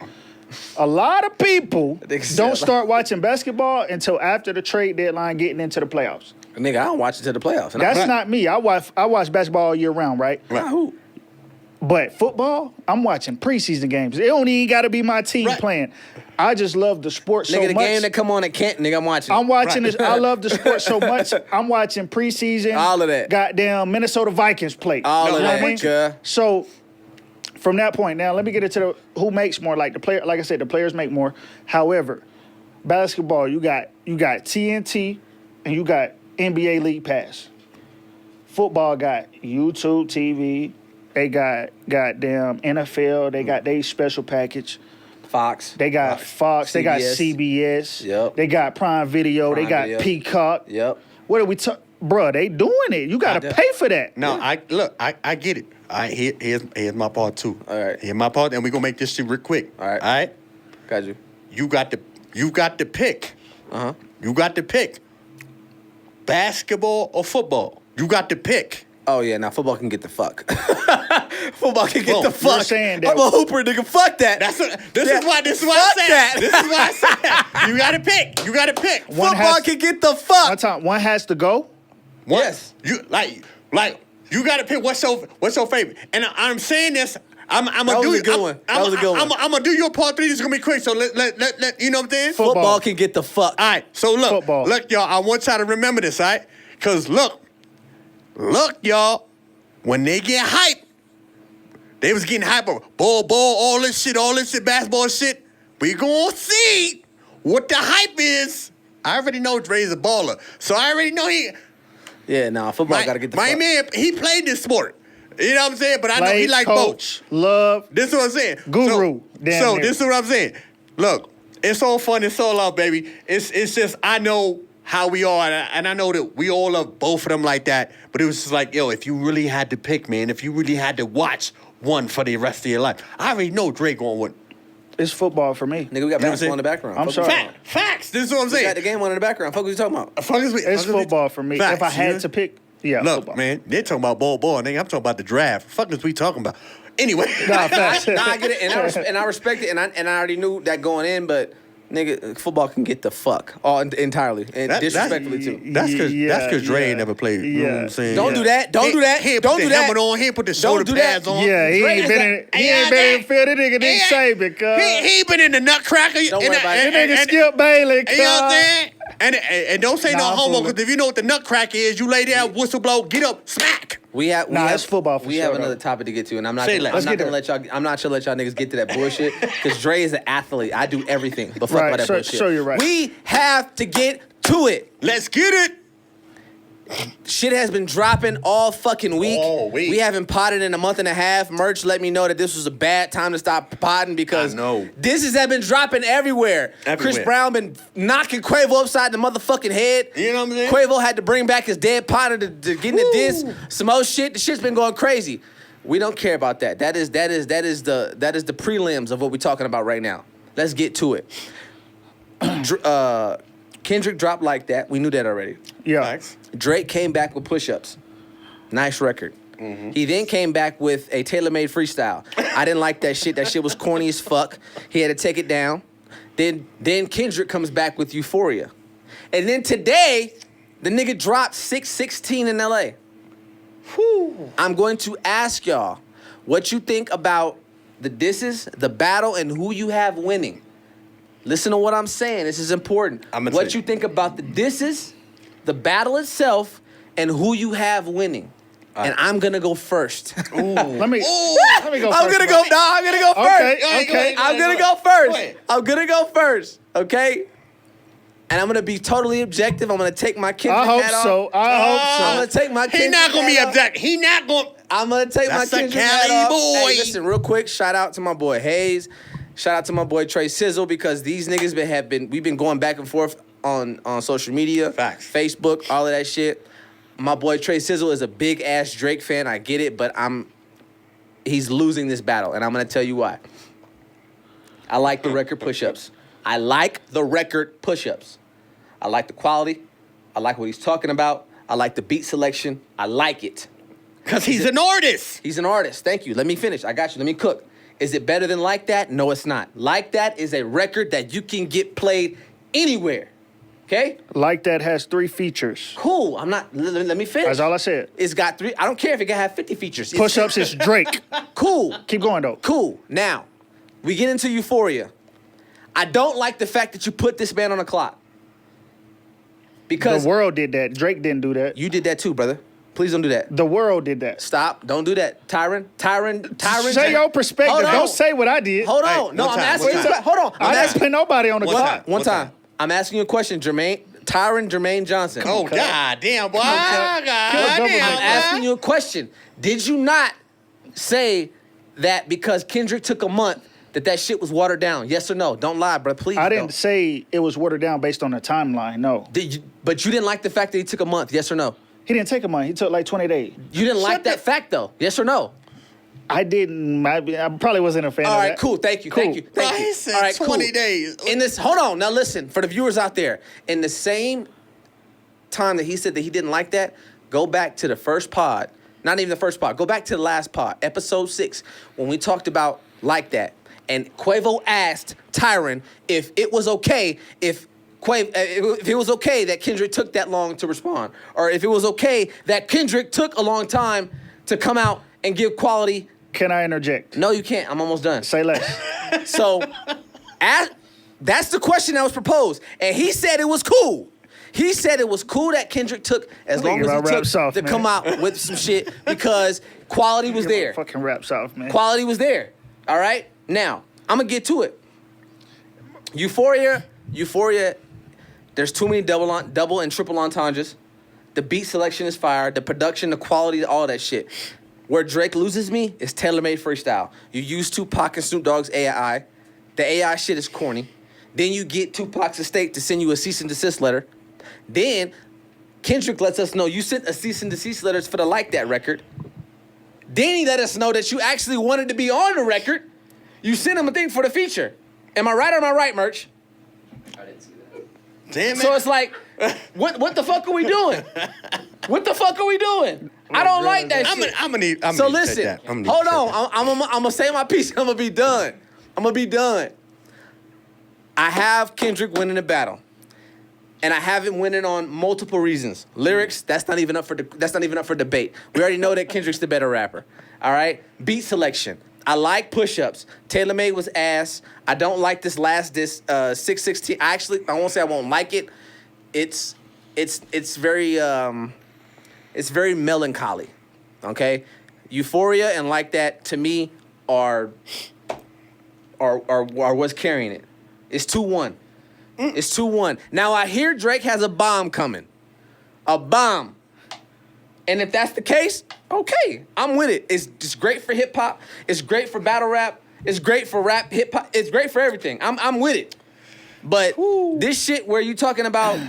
a lot of people Nigga said don't like- start watching basketball until after the trade deadline, getting into the playoffs. Nigga, I don't watch it till the playoffs. And That's Right. not me. I watch basketball all year round, right? Right. But football, I'm watching preseason games. It don't even got to be my team Right. playing. I just love the sport so Nigga, the much. game that come on at Kent, nigga, I'm watching. I'm watching Right. this. I love the sport so much. I'm watching preseason. All of that. Goddamn Minnesota Vikings play. All of You know that, what I mean? cuh. So from that point, now let me get into who makes more. Like the player, like I said, the players make more. However, basketball, you got TNT and you got NBA League Pass. Football got YouTube TV. They got goddamn NFL. They got their special package. Fox. They got Fox. They got CBS. Yep. They got Prime Video. They Prime got Video. Peacock. Yep. What are we talking? Bruh, they doing it. You got to Goddamn. pay for that. No, I get it. All right, here's my part too. All right. Here's my part, and we're gonna make this shit real quick. All right. All right. Got you. You got the pick. Uh-huh. You got the pick. Basketball or football? You got the pick. Oh, yeah, now football can get the fuck. Football can get Boom. the You're fuck. saying that- I'm a hooper, nigga. Fuck that. This Yeah. is why I Fuck said that. This is why I said that. You got to pick. You got to pick. One Football has- can get the One fuck. time, one has to go. What? Yes. You like you got to pick what's your favorite. And I'm saying this. I'm That gonna was do a good one. That was a good one. I'm gonna do your part 3. This is gonna be quick. So let you know what I'm saying. Football. Football can get the fuck. All right. So look, Football. look, y'all. I want y'all to remember this, all right? Cause look, y'all. When they get hyped, they was getting hype over ball, all this shit, basketball shit. We gonna see what the hype is. I already know Dre's a baller, so I already know he. Yeah, nah, football got to get the my fuck. man, he played this sport. You know what I'm saying? But I know he Play, like both. coach, love. This is what I'm saying. Guru, damn So near. this is what I'm saying. Look, it's all fun, it's all love, baby. It's just I know how we are, and I know that we all love both of them like that. But it was just like, yo, if you really had to pick, man, if you really had to watch one for the rest of your life, I already know Dre going with. It's football for me. Nigga, we got You know what I'm basketball in the background. I'm Fuck sorry. with- Facts. This is what I'm We saying. got the game on in the background. Fuck what you talking about? Fuck is we- It's fuck is we- football for me. Facts, If I had yeah. to pick, yeah, Look, football. man, they're talking about ball, nigga. I'm talking about the draft. Fuck is we talking about? Anyway. Nah, facts. Nah, I get it, and I respect it, and I already knew that going in, but nigga, football can get the fuck all entirely and That- disrespectfully too. That's because Dre Yeah, ain't never played. You know what I'm saying? Don't do that. Don't do that. He ain't Don't put do the that. helmet on. He ain't put the shoulder do that. pads on. Yeah, he Dre ain't is been a- in. He ain't been in the field. That nigga didn't say because He been in the Nutcracker. Don't worry about it. that nigga Skip Bailey. You know what I'm saying? And don't say Nah, no I'm homo, fooling. because if you know what the Nutcracker is, you lay down, whistle blow, get up, smack. We have it's football for we sure, have though. another topic to get to, and I'm not. Say Gonna, less. I'm Let's not get gonna there. let y'all. I'm not gonna let y'all niggas get to that bullshit because Dre is an athlete. I do everything, but fuck Right, all that so- bullshit. so you're right. We have to get to it. Let's get it. Shit has been dropping all fucking week. All week. We haven't potted in a month and a half. Merch let me know that this was a bad time to stop potting because I know. disses have been dropping everywhere. Everywhere. Chris Brown been knocking Quavo upside the motherfucking head. You know what I'm saying? Quavo had to bring back his dead partner to get in the diss. Some more shit. The shit's been going crazy. We don't care about that. That is the prelims of what we're talking about right now. Let's get to it. Kendrick dropped Like That. We knew that already. Yeah, Facts. Drake came back with Push-Ups. Nice record. Mm-hmm. He then came back with a tailor-made freestyle. I didn't like that shit. That shit was corny as fuck. He had to take it down. Then Kendrick comes back with Euphoria. And then today, the nigga dropped 616 in LA. Whew. I'm going to ask y'all what you think about the disses, the battle, and who you have winning. Listen to what I'm saying. This is important. I'ma What tell you think about the disses, the battle itself, and who you have winning. And I'm gonna go first. let me go. I'm first, gonna bro. go. No, I'm gonna go Okay, first. okay. I'm gonna go Go first. ahead. I'm gonna go first. Okay. And I'm gonna be totally objective. I'm gonna take my Kendrick I hope hat off. so. I I'm hope gonna take my He Kendrick not gonna be hat off. objective. He not gonna. I'm gonna take That's my a Kendrick Cali hat off. boy. Hey, listen, real quick, shout out to my boy Hayes. Shout out to my boy Trey Sizzle because these niggas we've been going back and forth on social media, Facts. Facebook, all of that shit. My boy Trey Sizzle is a big ass Drake fan. I get it, but he's losing this battle, and I'm gonna tell you why. I like the record push-ups. I like the quality. I like what he's talking about. I like the beat selection. I like it. Because he's an artist. He's an artist. Thank you. Let me finish. I got you. Let me cook. Is it better than Like That? No, it's not. Like That is a record that you can get played anywhere. Okay? Like That has 3 features. Cool. I'm not. Let me finish. That's all I said. It's got 3. I don't care if it can have 50 features. It's Push-ups is Drake. cool. Keep going, though. Cool. Now, we get into Euphoria. I don't like the fact that you put this man on a clock. Because The world did that. Drake didn't do that. you did that too, brother. Please don't do that. The world did that. Stop. Don't do that. Tyron. Say your perspective. Hold on. Don't say what I did. Hold Hey, on. No, one I'm time, asking one you. time. Hold on. I didn't put nobody on the One clock. time. One time. I'm asking you a question, Jermaine. Jermaine Johnson. Oh, Okay. God damn, boy. Kill God government. damn, I'm boy. asking you a question. Did you not say that because Kendrick took a month that shit was watered down? Yes or no? Don't lie, bro. Please. I didn't don't. say it was watered down based on the timeline. No. But you didn't like the fact that he took a month. Yes or no? He didn't take a month. He took like 20 days. You didn't like Shut that the- fact though. Yes or no? I didn't. I probably wasn't a fan All of right, that. cool. Thank you. Cool. Thank you. Thank Bro, you. he said All right, 20 cool. days. In this, hold on. Now listen, for the viewers out there, in the same time that he said that he didn't like that, go back to the first pod. Not even the first pod. Go back to the last pod, episode 6, when we talked about Like That. And Quavo asked Tyron if it was okay if it was okay that Kendrick took that long to respond, or if it was okay that Kendrick took a long time to come out and give quality. Can I interject? No, you can't. I'm almost done. Say less. So, that's the question that was proposed, and he said it was cool. He said it was cool that Kendrick took as long as Nigga he about took raps off, to man. come out with some shit because quality was there. Fucking raps off, man. Quality was there. All right. Now I'm gonna get to it. Euphoria. There's too many double and triple entendres. The beat selection is fire. The production, the quality, all that shit. Where Drake loses me is tailor-made freestyle. You use Tupac and Snoop Dogg's AI. The AI shit is corny. Then you get Tupac's estate to send you a cease and desist letter. Then Kendrick lets us know you sent a cease and desist letters for the Like That record. Then he let us know that you actually wanted to be on the record. You sent him a thing for the feature. Am I right or am I right, Merch? Damn it. So it's like, what the fuck are we doing? What the fuck are we doing? I don't like that shit. I'm gonna need. So listen, hold on. I'm gonna say my piece. I'm gonna be done. I have Kendrick winning the battle, and I have him winning on multiple reasons. Lyrics, that's not even up for debate. We already know that Kendrick's the better rapper. All right. Beat selection. I like push-ups. TaylorMade was ass. I don't like this 616. I won't say I won't like it. It's very melancholy. Okay? Euphoria and Like That to me are what's carrying it. It's 2-1. It's 2-1. Now I hear Drake has a bomb coming. A bomb. And if that's the case, okay, I'm with it. It's just great for hip hop. It's great for battle rap. It's great for rap, hip hop. It's great for everything. I'm with it. But this shit where you talking about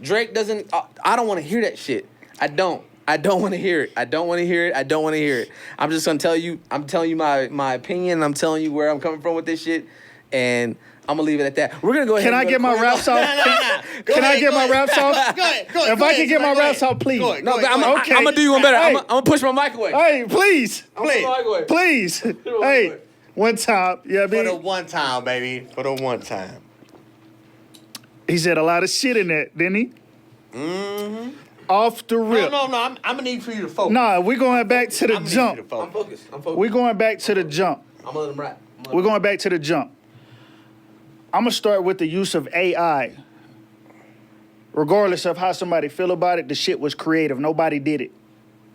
Drake doesn't, I don't want to hear that shit. I don't want to hear it. I don't want to hear it. I'm just gonna tell you. I'm telling you my opinion. I'm telling you where I'm coming from with this shit, and I'm gonna leave it at that. We're gonna go ahead. Can I get my raps off? Can I get my raps off? Go ahead. If I can get my raps off, please. Go ahead. No, but I'm Okay. gonna do you one better. Hey. I'm gonna push my mic away. Hey, please. I'm gonna push my mic away. Please. Hey, one time. Yeah, For the man. one time, baby. For the one time. He said a lot of shit in that, didn't he? Mm-hmm. Off the rip. No. I'm gonna need for you to focus. Nah, we're going back to the I'm gonna need you to jump. focus. I'm focused. We're going back to the jump. I'm gonna let him rap. We're going back to the jump. I'm going to start with the use of AI. Regardless of how somebody feel about it, the shit was creative. Nobody did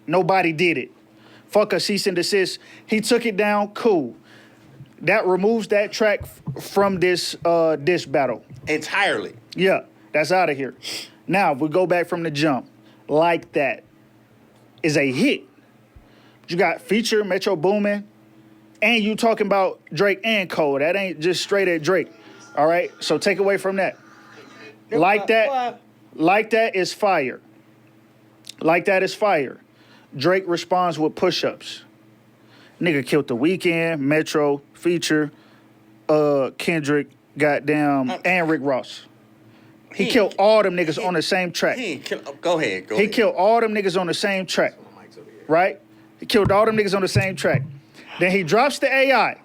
it. Fuck a cease and desist. He took it down, cool. That removes that track from this battle. Entirely. Yeah, that's out of here. Now, if we go back from the jump, Like That is a hit. You got feature, Metro Boomin, and you talking about Drake and Cole. That ain't just straight at Drake. All right? So take away from that. Like That is fire. Like That is fire. Drake responds with push-ups. Nigga killed The Weeknd, Metro, Feature, Kendrick, goddamn, and Rick Ross. He killed all them niggas on the same track. Go ahead. He killed all them niggas on the same track. Right? He killed all them niggas on the same track. Then he drops the AI.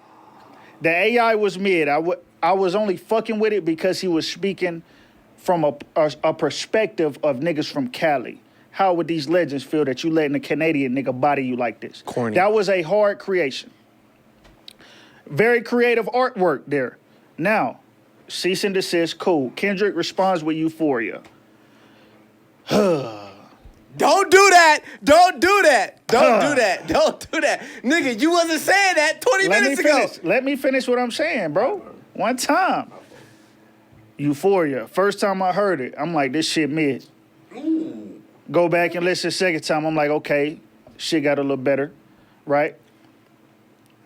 The AI was mid. I was only fucking with it because he was speaking from a perspective of niggas from Cali. How would these legends feel that you letting a Canadian nigga body you like this? Corny. That was a hard creation. Very creative artwork there. Now, cease and desist, cool. Kendrick responds with Euphoria. Don't do that. Don't do that. Don't do that. Don't do that. Nigga, you wasn't saying that 20 minutes ago. Let me finish what I'm saying, bro. One time. Euphoria. First time I heard it, I'm like, this shit mid. Go back and listen second time, I'm like, okay, shit got a little better, right?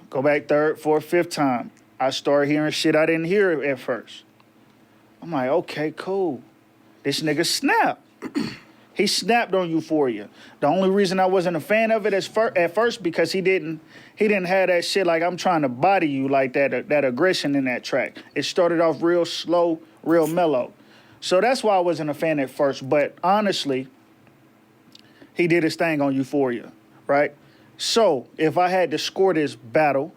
Go back third, fourth, fifth time. I start hearing shit I didn't hear at first. I'm like, okay, cool. This nigga snapped. He snapped on Euphoria. The only reason I wasn't a fan of it at first because he didn't have that shit like I'm trying to body you like that aggression in that track. It started off real slow, real mellow. So that's why I wasn't a fan at first. But honestly, he did his thing on Euphoria, right? So if I had to score this battle,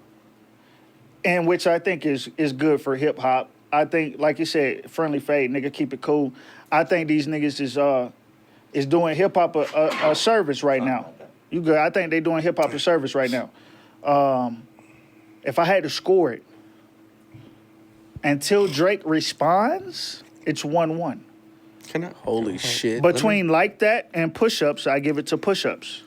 and which I think is good for hip hop, I think, like you said, friendly fade, nigga, keep it cool. I think these niggas is doing hip hop a service right now. You good? I think they doing hip hop a service right now. If I had to score it, until Drake responds, it's 1-1. Can I? Holy shit. Between Like That and Push Ups, I give it to Push Ups.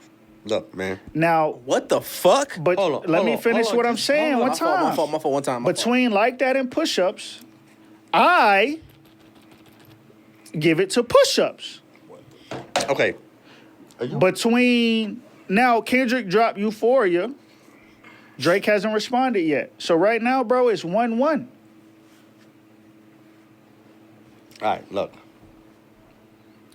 Look, man. Now, What the fuck? but let me finish what I'm saying one time. My fault, one time. my fault. Between Like That and Push Ups, I give it to Push Ups. Okay. Between now, Kendrick dropped Euphoria. Drake hasn't responded yet. So right now, bro, it's 1-1. All right, look.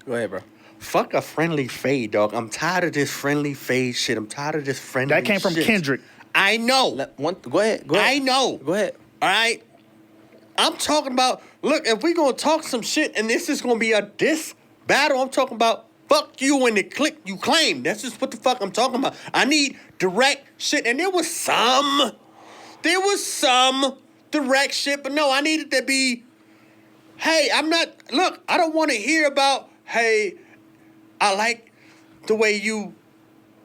Go ahead, bro. Fuck a friendly fade, dog. I'm tired of this friendly fade shit. I'm tired of this friendly That came from shit. Kendrick. I know. Go ahead. I know. Go ahead. All right? I'm talking about, look, if we going to talk some shit and this is going to be a diss battle, I'm talking about fuck you and the click you claim. That's just what the fuck I'm talking about. I need direct shit. And there was some direct shit, but no, I needed to be, hey, I don't want to hear about, hey, I like the way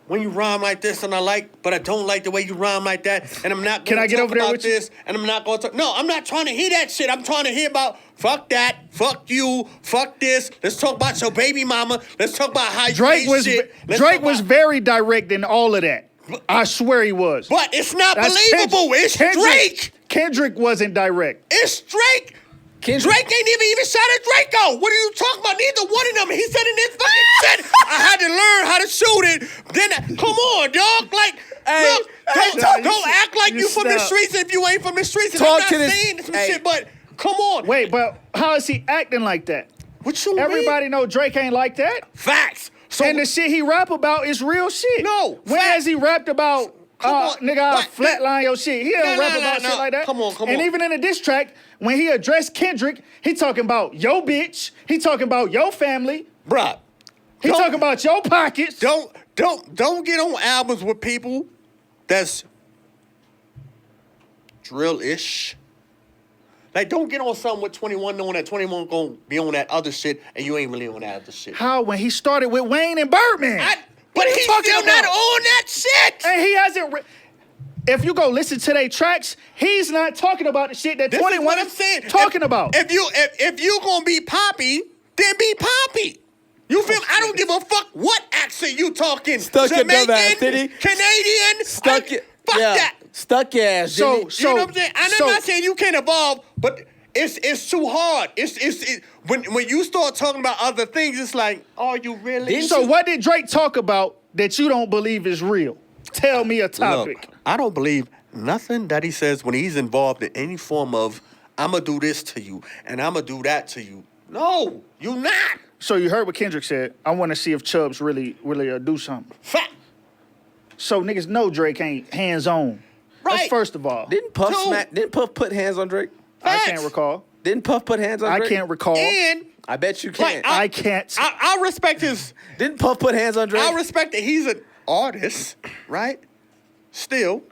when you rhyme like this, and but I don't like the way you rhyme like that, and I'm not Can going I to get talk over there about with you? this, and I'm not going to. No, I'm not trying to hear that shit. I'm trying to hear about fuck that, fuck you, fuck this. Let's talk about your baby mama. Let's talk about how you Drake did was shit. Let's Drake talk was about- very direct in all of that. I swear he was. But it's not That's believable. Kendrick. It's Kendrick. Drake. Kendrick wasn't direct. It's Drake. Kendrick. Drake ain't even shot at Draco. What are you talking about? Neither one of them. He said in this fucking shit, I had to learn how to shoot it. Then, come on, dog. Like, Hey, look, hey, don't act like you from the stop. streets if you ain't from the streets. And Talk I'm to not this- saying some hey. shit, but come on. Wait, but how is he acting like that? What you mean? Everybody know Drake ain't like that. Facts. So, And the shit he rap about is real shit. No, When fact. has he rapped about, Come on. nigga, I'll What? flatline your shit? He don't No, rap no, about no, shit no. like that. Come on. And even in the diss track, when he addressed Kendrick, he talking about your bitch. He talking about your family. bruh, He Don't- talking about your pockets. don't get on albums with people that's drill-ish. Like, don't get on something with 21 knowing that 21 gonna be on that other shit and you ain't really on that other shit. How when he started with Wayne and Birdman? But What you he's talking still not about? on that shit. And he hasn't. If you go listen to their tracks, he's not talking about the shit that This is 21 what I'm is saying. talking about. If you gonna be poppy, then be poppy. You feel? I don't give a fuck what accent you talking. Stuck your dumb ass, Jamaican, did he? Canadian. Stuck it. Fuck Yeah. that. Stuck your ass. So- didn't he? You know what I'm saying? And I'm not saying you can't evolve, but it's too hard. When you start talking about other things, it's like, are you really? Didn't So what did Drake talk about that you don't believe is real? Tell me a topic. Look, I don't believe nothing that he says when he's involved in any form of, I'm going to do this to you and I'm going to do that to you. No, you not. So you heard what Kendrick said. I want to see if Chubbs really do something. Fact. So niggas know Drake ain't hands on. Right. That's first of all. Didn't Puff Two. smack? Didn't Puff put hands on Drake? I Facts. can't recall. Didn't Puff put hands on I Drake? can't recall. And I bet you can. Like, I can't. I respect his, Didn't Puff put hands on Drake? I respect that he's an artist, right? Still,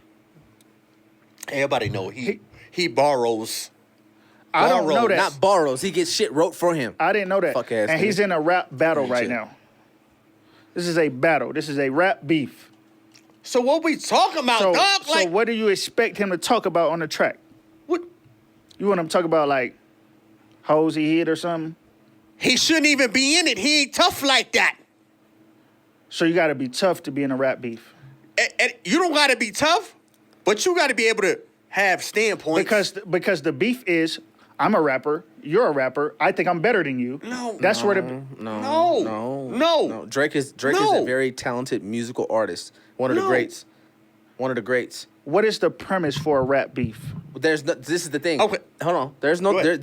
everybody know he borrows. I don't know that. Not borrows. He gets shit wrote for him. I didn't know that. Fuck ass and nigga. he's in a rap battle right Shit. now. This is a battle. This is a rap beef. So what we talking about, So, dog? so Like, what do you expect him to talk about on the track? what? You want him to talk about like hoes he hit or something? He shouldn't even be in it. He ain't tough like that. So you got to be tough to be in a rap beef. And you don't got to be tough, but you got to be able to have standpoints. Because the beef is, I'm a rapper, you're a rapper. I think I'm better than you. No. That's where the No. Drake is No. a very talented musical artist. One of the No. greats. One of the greats. what is the premise for a rap beef? This is the thing. Okay. Hold on. There's no Go ahead.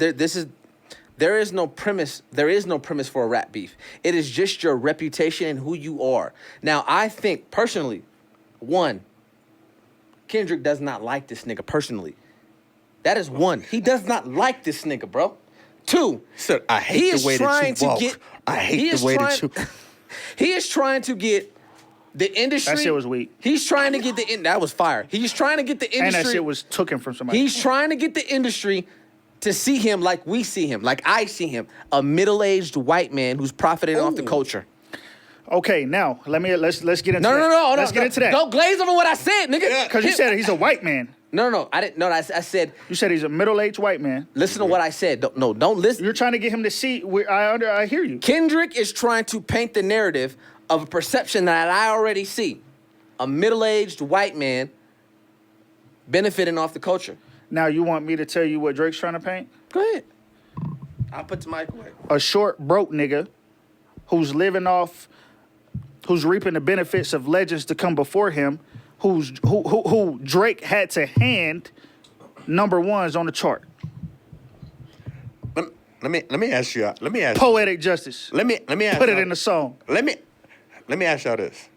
there is no premise. There is no premise for a rap beef. It is just your reputation and who you are. Now, I think personally, one, Kendrick does not like this nigga personally. That is one. He does not like this nigga, bro. Two, Sir, I hate he the is way that trying you to walk. get. I hate he the is way trying- that you. He is trying to get the industry. That shit was weak. He's trying to get that was fire. He's trying to get the industry. And that shit was taken from somebody. He's trying to get the industry to see him like we see him, like I see him, a middle-aged white man who's profiting off the Ooh. culture. Okay, now let's get into No, that. no, no, no. Let's get into that. Don't glaze over what I said, nigga. Yeah. Because you said he's a white man. No, I didn't. No, I said. You said he's a middle-aged white man. Listen to what I said. Don't listen. You're trying to get him to see. I hear you. Kendrick is trying to paint the narrative of a perception that I already see. A middle-aged white man benefiting off the culture. Now you want me to tell you what Drake's trying to paint? Go ahead. I'll put the mic away. A short, broke nigga who's living off, who's reaping the benefits of legends to come before him, who Drake had to hand number ones on the chart. Let me ask you. Let me ask. Poetic justice. Let me ask. Put it y'all- in the song. Let me ask y'all this.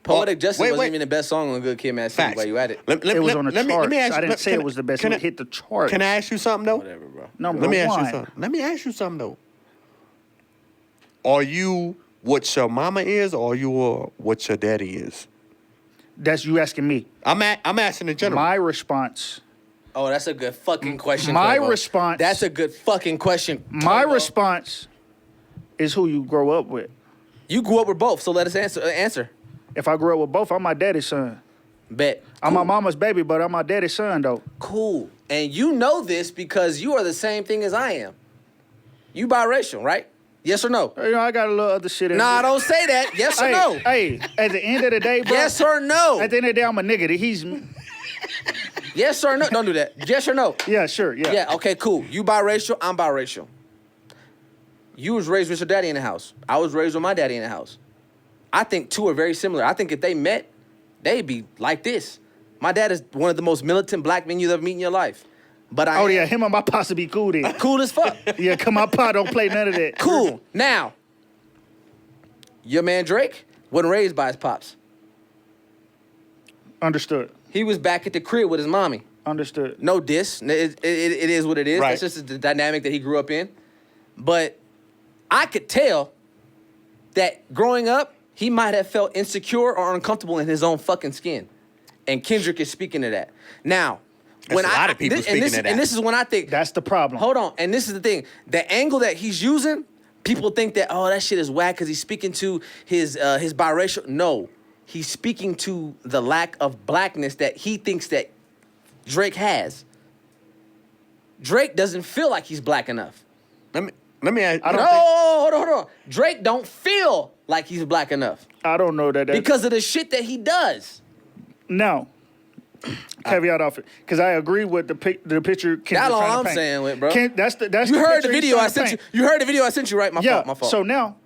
Poetic Justice wait, wasn't wait. even the best song on Good Kid, Mad City. Facts. While you at it. It was on the charts. I didn't let- say can it was the best. can It hit the charts. Can I ask you something though? Whatever, bro. Number Let me ask one. you something. Let me ask you something though. Are you what your mama is, or are you what your daddy is? That's you asking me. I'm asking in general. My response. Oh, that's a good fucking question. My Quavo. response- That's a good fucking question. My Quavo. response is who you grow up with. You grew up with both, so let us answer. If I grew up with both, I'm my daddy's son. Bet. I'm my Cool. mama's baby, but I'm my daddy's son though. Cool. And you know this because you are the same thing as I am. You biracial, right? Yes or no? You know, I got a little other shit in Nah, there. don't say that. Yes or Hey, no? hey, at the end of the day, bro. Yes or no? At the end of the day, I'm a nigga. He's, Yes or no? Don't do that. Yes or no? yeah, sure, yeah. Yeah, okay, cool. You biracial, I'm biracial. You was raised with your daddy in the house. I was raised with my daddy in the house. I think two are very similar. I think if they met, they'd be like this. My dad is one of the most militant black men you've ever meet in your life. But I Oh am yeah, him and my pops would be cool then. cool as fuck. Yeah, come my pa don't play none of that. Cool. Now, your man Drake wasn't raised by his pops. Understood. He was back at the crib with his mommy. Understood. No diss. It is what it is. Right. That's just the dynamic that he grew up in. But I could tell that growing up, he might have felt insecure or uncomfortable in his own fucking skin. And Kendrick is speaking to that. Now, That's a lot of people speaking to that. And this is when I think, That's the problem. hold on. And this is the thing. The angle that he's using, people think that, oh, that shit is whack because he's speaking to his biracial. No. He's speaking to the lack of blackness that he thinks that Drake has. Drake doesn't feel like he's black enough. Let me ask. I don't No, think- hold on. Drake don't feel like he's black enough I don't know that. because of the shit that he does. Now, caveat off it, because I agree with the picture. Kendrick That's all trying to I'm paint. saying with, bro. That's You the heard the picture he's video trying I to sent you. paint. You heard the video I sent you, right? My Yeah. fault.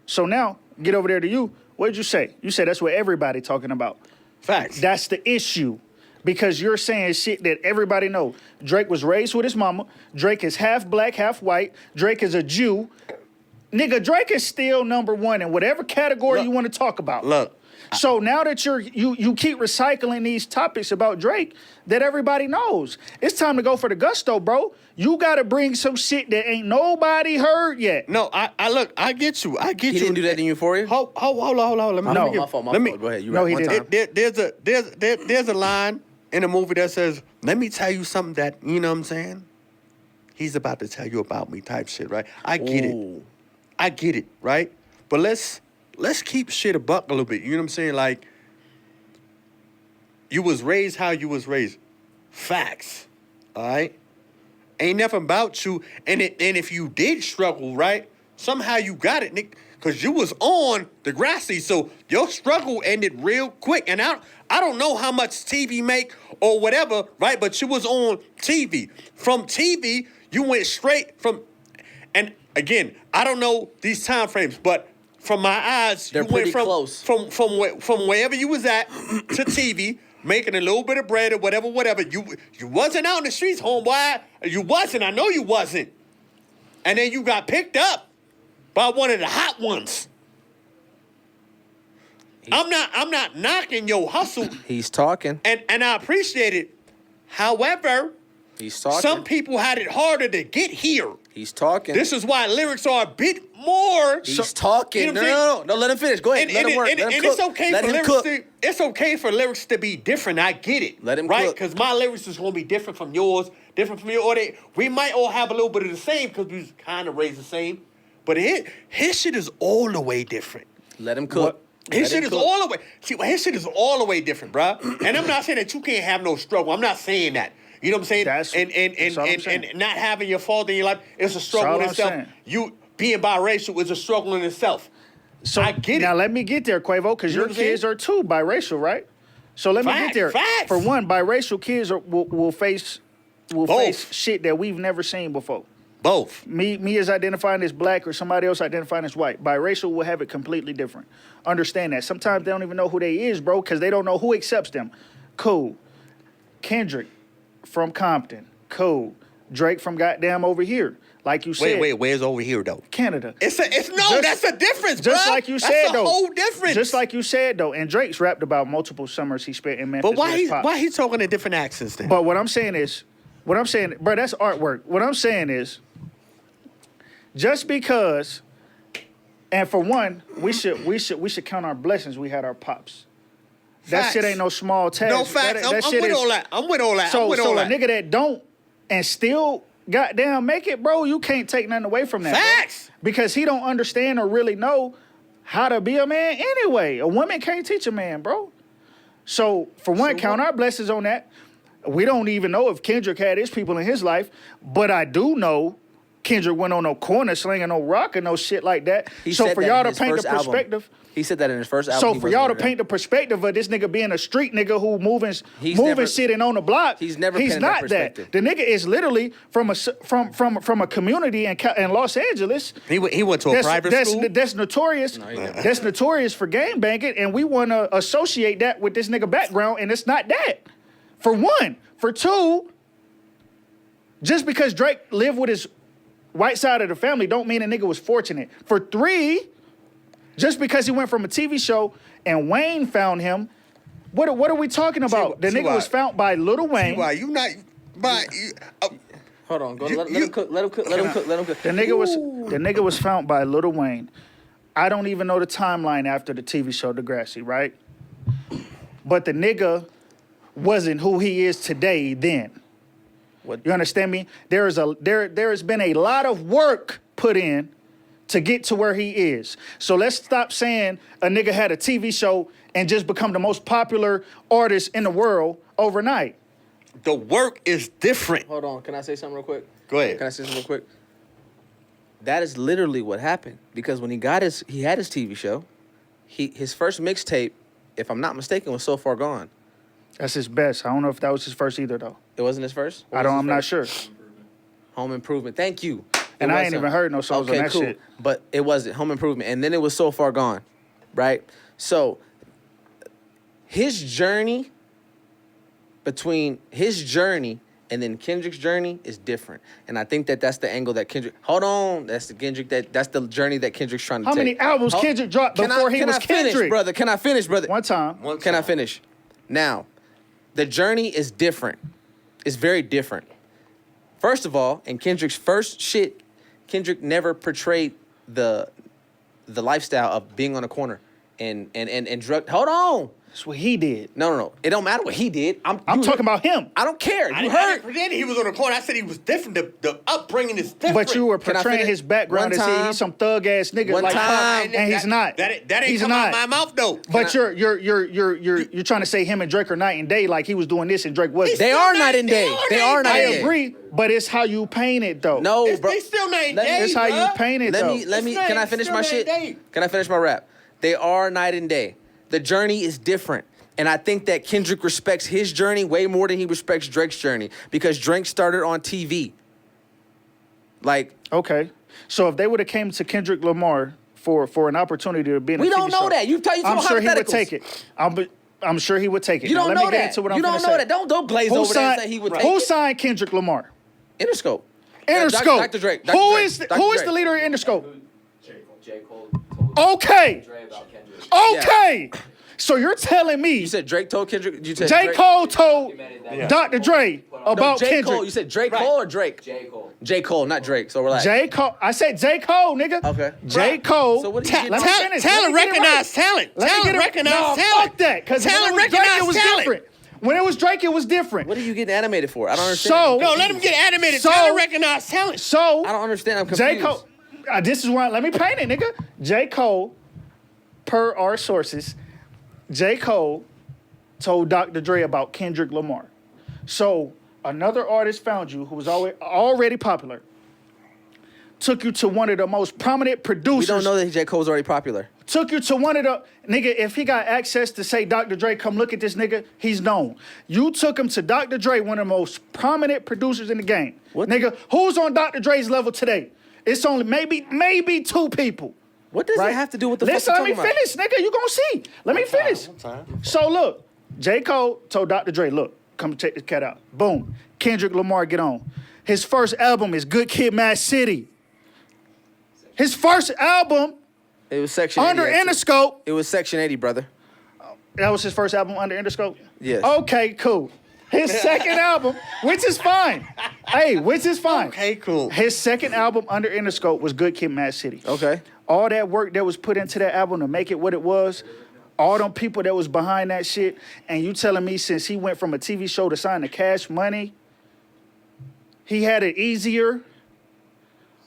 So now, get over there to you. What did you say? You said that's what everybody talking about. Facts. That's the issue. Because you're saying shit that everybody know. Drake was raised with his mama. Drake is half black, half white. Drake is a Jew. Nigga, Drake is still number one in whatever category Look. you want to talk about. Look. So now that you keep recycling these topics about Drake that everybody knows, it's time to go for the gusto, bro. You gotta bring some shit that ain't nobody heard yet. No, I look. I get you. I get He you. didn't do that in Euphoria? Hold on. Let me. No. let me- My fault. let me- Go ahead. You No, right. he One didn't. time. There's a line in a movie that says, "Let me tell you something that you know what I'm saying." he's about to tell you about me type shit, right? I get it. Ooh. I get it, right? But let's keep shit a buck a little bit. You know what I'm saying? Like, you was raised how you was raised. Facts. All right? Ain't nothing about you. And if you did struggle, right? Somehow you got it, Nick. Because you was on the grassy, so your struggle ended real quick. And I don't know how much TV make or whatever, right? But you was on TV. From TV, you went straight from, and again, I don't know these time frames, but from my eyes, They're you went pretty from close. from wherever you was at to TV, making a little bit of bread or whatever. You wasn't out in the streets, homeboy. You wasn't. I know you wasn't. And then you got picked up by one of the hot ones. I'm not knocking your hustle, He's talking. and I appreciate it. However, He's talking. some people had it harder to get here. He's talking. This is why lyrics are a bit more. He's talking. You know No, what I'm saying? no, let him finish. Go ahead. Let him work. Let him and cook. it's okay Let for him lyrics cook. to it's okay for lyrics to be different. I get it. Let him right? cook. Because my lyrics is gonna be different from yours, different from your or we might all have a little bit of the same because we was kind of raised the same. But his shit is all the way different. Let him cook. His Let him shit is cook. all the way. See, his shit is all the way different, bruh. And I'm not saying that you can't have no struggle. I'm not saying that. You know what I'm saying? That's all I'm saying. And not having your fault in your life is a struggle all in I'm itself. saying. You being biracial is a struggle in itself. So I get it. Now let me get there, Quavo, because You know your what I'm saying? kids are too biracial, right? So let me get Facts, there. facts. For one, biracial kids will face Both. shit that we've never seen before. Both. Me as identifying as black or somebody else identifying as white. Biracial will have it completely different. Understand that. Sometimes they don't even know who they is, bro, because they don't know who accepts them. Cool. Kendrick from Compton. Cool. Drake from goddamn over here. Like you said. Wait, where's over here though? Canada. It's Just- that's a difference, Just bruh. like you That's said, a though. whole difference. Just like you said, though. And Drake's rapped about multiple summers he spent in Memphis. But why with his pops. he talking in different accents then? But what I'm saying, bro, that's artwork. What I'm saying is, just because, and for one, we should count our blessings. We had our pops. That Facts. shit ain't no small task. No facts. That I'm shit with is- all that. I'm with all that. I'm So with all a that. nigga that don't and still goddamn make it, bro, you can't take nothing away from that. bro. Facts. Because he don't understand or really know how to be a man anyway. A woman can't teach a man, bro. So for one, count our blessings on that. We don't even know if Kendrick had his people in his life, but I do know Kendrick went on no corner slinging no rock and no shit like that. He So said for that y'all in to his paint the first album. perspective. He said that in his first album. So he for wasn't y'all to aware of paint the perspective of this nigga being a street nigga who moving never- sitting on the block, he's never he's painted that not that. perspective. The nigga is literally from a community in Los Angeles. He went to a private school. That's notorious. he didn't. That's notorious for game banging, and we want to associate that with this nigga background, and it's not that. For one, for two, just because Drake lived with his white side of the family, don't mean a nigga was fortunate. For three, just because he went from a TV show and Wayne found him, what are we talking about? The nigga T.Y. was found by Lil Wayne. Why you not? But Hold on. Go, You- let you- him cook. Let him cook. Let him cook. Let him cook. The nigga was found by Lil Wayne. I don't even know the timeline after the TV show Degrassi, right? But the nigga wasn't who he is today then. What? You understand me? There has been a lot of work put in to get to where he is. So let's stop saying a nigga had a TV show and just become the most popular artist in the world overnight. the work is different. Hold on. Can I say something real quick? Go ahead. Can I say something real quick? That is literally what happened because when he had his TV show, his first mixtape, if I'm not mistaken, was So Far Gone. That's his best. I don't know if that was his first either though. It wasn't his first. What I was don't. his I'm not first? sure. Home Improvement. Thank you. And It I ain't wasn't. even heard no songs on that shit. But it wasn't Home Improvement, and then it was So Far Gone, right? So his journey between his journey and then Kendrick's journey is different, and I think that's the angle that Kendrick. Hold on, that's the Kendrick that's the journey that Kendrick's trying to How take. many albums Hold- Kendrick dropped Can before he can was I finish, Kendrick? brother? Can I finish, brother? One time. Can I finish? Now, the journey is different. It's very different. First of all, in Kendrick's first shit, Kendrick never portrayed the lifestyle of being on a corner. and drug. Hold on. That's what he did. No. It don't matter what he did. I'm talking about him. I don't care. I You didn't heard. pretend he was on the court. I said he was different. The upbringing is different. But you were Can I portraying finish? his background One as time- he's some thug ass nigga one like time- Pac, and he's not. That ain't he's come out not. my mouth though. But you're trying to say him and Drake are night and day, like he was doing this and Drake wasn't. They are night and day. They are night I and day. agree, but it's how you paint it though. No, It's- bro. they still night and Let me- day, it's how you bruh. paint it though. Let me. It's Can I not- finish it's my still shit? night and day. Can I finish my rap? They are night and day. The journey is different. And I think that Kendrick respects his journey way more than he respects Drake's journey because Drake started on TV. Like, Okay, so if they would have came to Kendrick Lamar for an opportunity to be in, we a don't TV know show, that. You I'm sure he would hypotheticals. take it. I'm sure he would take it. You Now, don't let know me get that. into what I'm You don't gonna know say. that. Don't glaze over that and say he would take Who it. signed Kendrick Lamar? Interscope. Interscope. Dr. Drake. Who is the leader of Interscope? J. Cole told Okay. Dre about Kendrick. Okay. So you're telling me You said Drake told Kendrick. You said J. Drake. Cole told Documented that. Dr. Dre No, about J. Kendrick. Cole. You said Drake Cole or Drake? J. Cole. J. Cole, not Drake. So relax. J. Cole. I said J. Cole, nigga. Okay. J. Cole. So what did you get? Let me finish. Talent Let me get it recognize talent. Let me Talent get it- recognize no, talent. fuck that. Because Talent when it was Drake, recognize it was talent. different. When it was Drake, it was different. What are you getting animated for? I don't understand. So- No, let him get animated. So- Talent recognize talent. So I don't understand. I'm confused. J. Cole. This is why. Let me paint it, nigga. J. Cole, per our sources, J. Cole told Dr. Dre about Kendrick Lamar. So another artist found you who was already popular, took you to one of the most prominent producers. We don't know that J. Cole's already popular. Took you to one of the nigga. If he got access to say Dr. Dre, come look at this nigga, he's known. You took him to Dr. Dre, one of the most prominent producers in the game. What? Nigga, who's on Dr. Dre's level today? It's only maybe two people. What does Right? it have to do with the Listen, fuck let you me talking about? finish, nigga. You gonna see. Let me finish. So look, J. Cole told Dr. Dre, look, come check this cat out. Boom. Kendrick Lamar, get on. His first album is Good Kid, Mad City. His first album It was Section 80. under actually. Interscope. It was Section 80, brother. That was his first album under Interscope? Yes. Okay, cool. His second album, which is fine. Hey, which is fine. Okay, cool. His second album under Interscope was Good Kid, Mad City. Okay. All that work that was put into that album to make it what it was, all them people that was behind that shit, and you telling me since he went from a TV show to sign to Cash Money, he had it easier?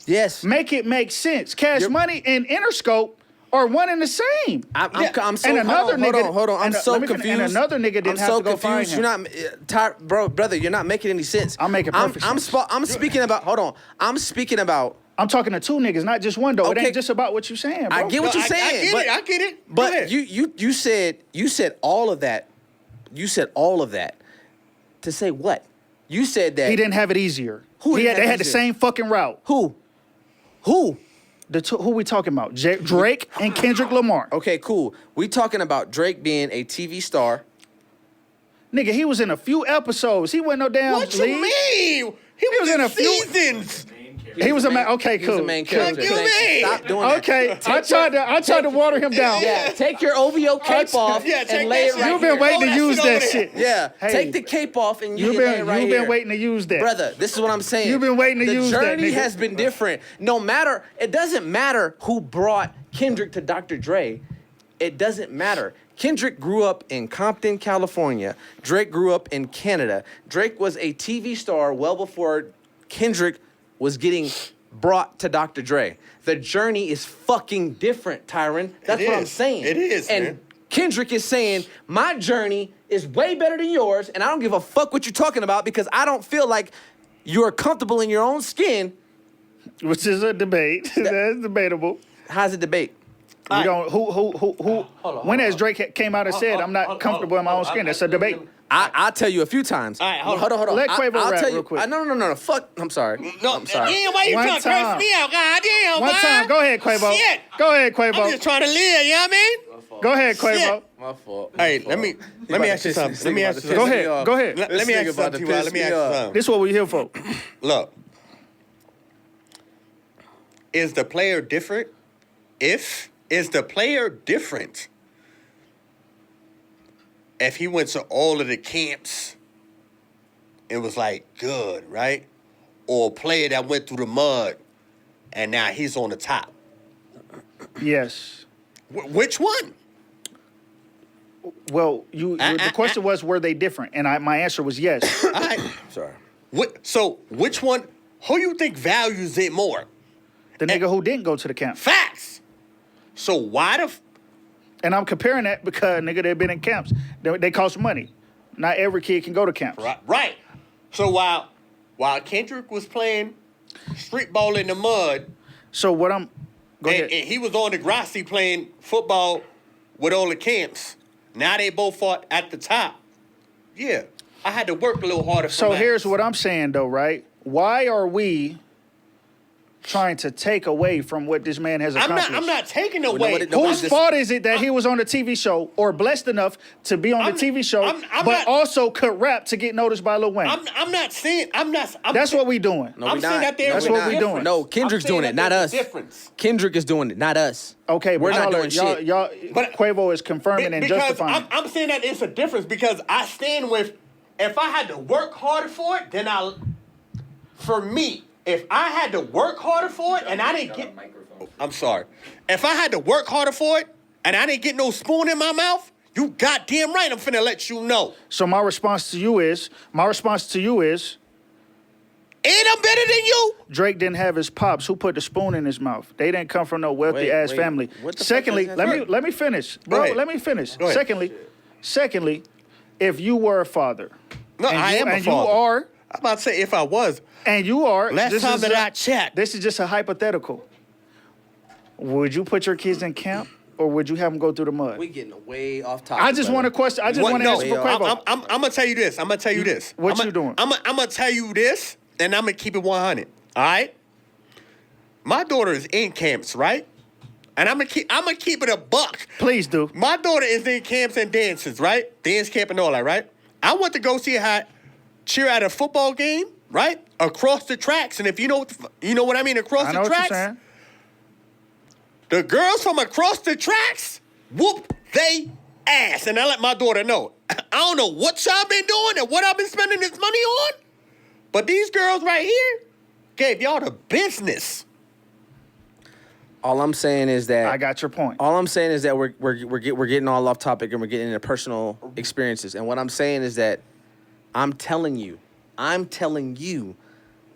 Yes. Make it make sense. Cash You're- Money and Interscope are one and the same. I'm so And another hold nigga- on, hold on. I'm and, so let me finish. confused. And another nigga didn't I'm have so to go find confused. him. You're not, brother. You're not making any sense. I'm making perfect sense. I'm speaking about. Hold on. I'm speaking about. I'm talking to two niggas, not just one though. It Okay. ain't just about what you saying, bro. I get what you're saying. I get it. Go But ahead. you said all of that. You said all of that to say what? You said that He didn't have it easier. Who They didn't have had it the easier? same fucking route. Who? Who? Who we talking about? Drake and Kendrick Lamar. Okay, cool. We talking about Drake being a TV star. Nigga, he was in a few episodes. He wasn't no damn What lead. you mean? He was in in a few- seasons. He was a man. Okay, He cool. was a main cool, character. cool. What you mean? Stop doing that. Okay, I tried to water him down. Yeah, take your OVO cape off Yeah, take and lay that it right You've been here. waiting to Throw that use shit that over shit. Yeah, Hey. take the cape off and You've lay it been right you've here. been waiting to use that. Brother, this is what I'm saying. You've been waiting to use the that, journey nigga. has been different. No matter, it doesn't matter who brought Kendrick to Dr. Dre. It doesn't matter. Kendrick grew up in Compton, California. Drake grew up in Canada. Drake was a TV star well before Kendrick was getting brought to Dr. Dre. The journey is fucking different, Tyron. That's It what I'm is. saying. It is, And man. Kendrick is saying, my journey is way better than yours, and I don't give a fuck what you're talking about because I don't feel like you're comfortable in your own skin. Which is a debate. That's debatable. How's the debate? We don't. Who? When has Drake came out and said, "I'm not comfortable in my own skin"? That's a debate. I'll tell you a few times. All right, hold on. Let Quavo I'll rap tell you. real quick. No. Fuck. I'm sorry. No, I'm sorry. damn, why you One trying to time. curse me out? God damn, One man. time. Go ahead, Quavo. Shit. Go ahead, I'm Quavo. just trying to live, you know what I mean? Go ahead, Quavo. Shit. My fault. Hey, let me ask you something. Let me ask you Go something. ahead. Go ahead. Let me ask you something, T.Y. Let me ask you something. This is what we here for. Look, is the player different? Is the player different if he went to all of the camps and was like good, right? Or a player that went through the mud and now he's on the top? Yes. Which one? Well, the question was, were they different? And my answer was yes. All right. Sorry. So which one? Who you think values it more? The nigga who didn't go to the camp. Facts. So why the? And I'm comparing that because nigga, they've been in camps. They cost money. Not every kid can go to camps. Right. So while Kendrick was playing street ball in the mud, So what I'm go ahead. and he was on the grassy playing football with all the camps. Now they both fought at the top. Yeah, I had to work a little harder. So here's what I'm saying though, right? Why are we trying to take away from what this man has accomplished? I'm not taking know away. what it- Whose This- fault is it that he was on the TV show or blessed enough to be on the TV show, I'm but not- also could rap to get noticed by Lil Wayne? I'm not saying. That's what we doing. No, I'm we saying not. that there That's was what a we difference. doing. No, Kendrick's I'm saying doing it, that not there's a us. Difference. Kendrick is doing it, not us. Okay, but We're not doing y'all, shit. y'all, But- Quavo is confirming and Because justifying. I'm saying that it's a difference because I stand with. If I had to work harder for it, then for me, if I had to work harder for it and I didn't get. I'm sorry. If I had to work harder for it and I didn't get no spoon in my mouth, you goddamn right I'm finna let you know. So my response to you is, And I'm better than you. Drake didn't have his pops. Who put the spoon in his mouth? They didn't come from no wealthy ass wait. family. What the fuck Secondly, does that mean? let me finish, Go bro. ahead. Let me finish. Go ahead. Secondly, if you were a father, No, and I you, am a and father. you are, I'm about to say if I was. and you are. Last this time is that a- I checked. this is just a hypothetical. Would you put your kids in camp, or would you have them go through the mud? We getting way off topic. I just want to question. I just want to no, answer for Quavo. I'm gonna tell you this. I'm gonna tell you this. What you doing? I'm gonna tell you this, and I'm gonna keep it 100. All right. My daughter is in camps, right? And I'm gonna keep it a buck. Please do. My daughter is in camps and dances, right? Dance camp and all that, right? I went to go see her cheer at a football game, right? Across the tracks, and if you know what I mean, across I the know what you're tracks. saying. The girls from across the tracks whoop they ass. And I let my daughter know. I don't know what y'all been doing and what I've been spending this money on, but these girls right here gave y'all the business. All I'm saying is that I got your point. All I'm saying is that we're getting all off topic and we're getting into personal experiences. And what I'm saying is that I'm telling you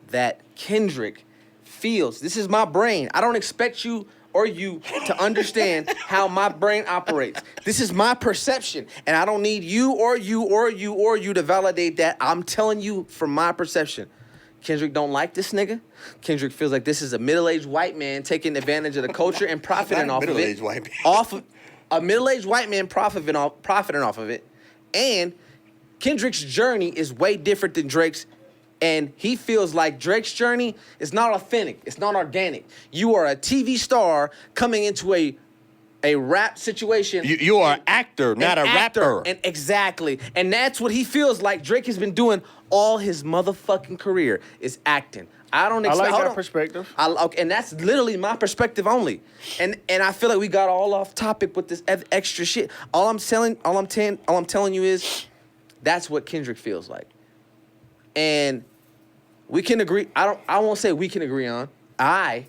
that Kendrick feels. This is my brain. I don't expect you or you to understand how my brain operates. This is my perception, and I don't need you or you to validate that. I'm telling you from my perception. Kendrick don't like this nigga. Kendrick feels like this is a middle-aged white man taking advantage of the culture and profiting Not a off of it. middle-aged white man. Off of a middle-aged white man profiting off of it. And Kendrick's journey is way different than Drake's. And he feels like Drake's journey is not authentic. It's not organic. You are a TV star coming into a rap situation. You are an actor, not a actor. rapper. And exactly. And that's what he feels like Drake has been doing all his motherfucking career is acting. I don't I expect like that perspective. Okay, and that's literally my perspective only. And I feel like we got all off topic with this extra shit. All I'm telling you is that's what Kendrick feels like. And we can agree. I won't say we can agree on. I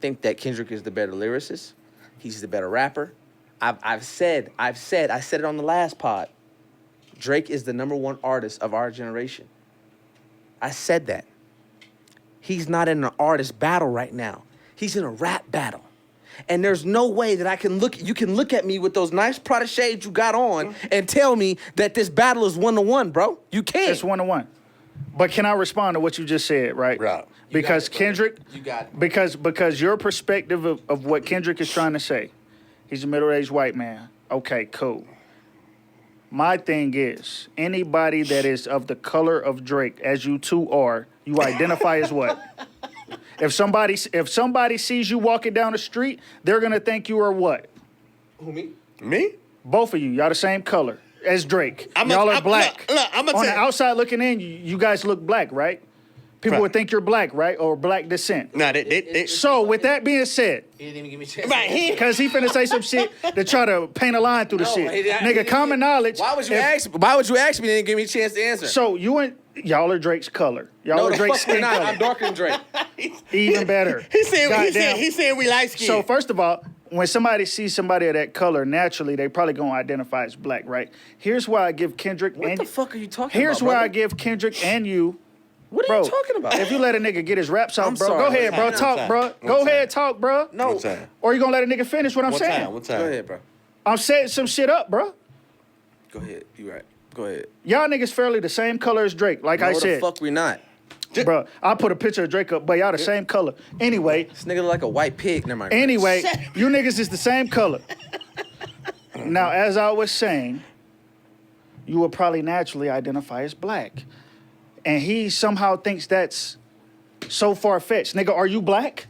think that Kendrick is the better lyricist. He's the better rapper. I said it on the last pod. Drake is the #1 artist of our generation. I said that. He's not in an artist battle right now. He's in a rap battle. And there's no way that you can look at me with those nice Prada shades you got on and tell me that this battle is 1-1, bro. You can't. It's 1-1. But can I respond to what you just said, right? Right. Because got it, brother. Kendrick, You got it. Because your perspective of what Kendrick is trying to say, he's a middle-aged white man. Okay, cool. My thing is, anybody that is of the color of Drake, as you two are, you identify as what? If somebody sees you walking down the street, they're gonna think you are what? Who, me? Me? Both of you, y'all the same color as Drake. I'm Y'all are black. Look, I'm gonna On the tell you. outside looking in, you guys look black, right? People Right. would think you're black, right? Or black descent. Nah, they So with that being said, He didn't even give me a chance. right here. because he finna say some shit to try to paint a line through the shit. Nigga, common knowledge. Why would you if- ask me? Why would you ask me? And didn't give me a chance to answer. So y'all are Drake's color. Y'all no, are the Drake's fuck we're skin not. color. I'm darker than Drake. Even better. He said Goddamn. we light skinned. So first of all, when somebody sees somebody of that color, naturally they probably gonna identify as black, right? Here's why I give Kendrick What and the fuck are you talking here's about? why I brother? give Kendrick and you. What are Bro, you talking about? if you let a nigga get his raps out, I'm bro, sorry. go ahead, bro, One talk, time. bro. One Go time. ahead, talk, bro. No. One time. Or you gonna let a nigga finish what I'm One saying? time. One time. Go ahead, bro. I'm setting some shit up, bro. Go ahead. You right. Go ahead. Y'all niggas fairly the same color as Drake, like I No, said. the fuck we not. Bro, I put a picture of Drake up, but y'all the same color. Anyway, This nigga look like a white pig. Never mind. anyway, you niggas is the same color. Now, as I was saying, you will probably naturally identify as black. And he somehow thinks that's so far-fetched. Nigga, are you black?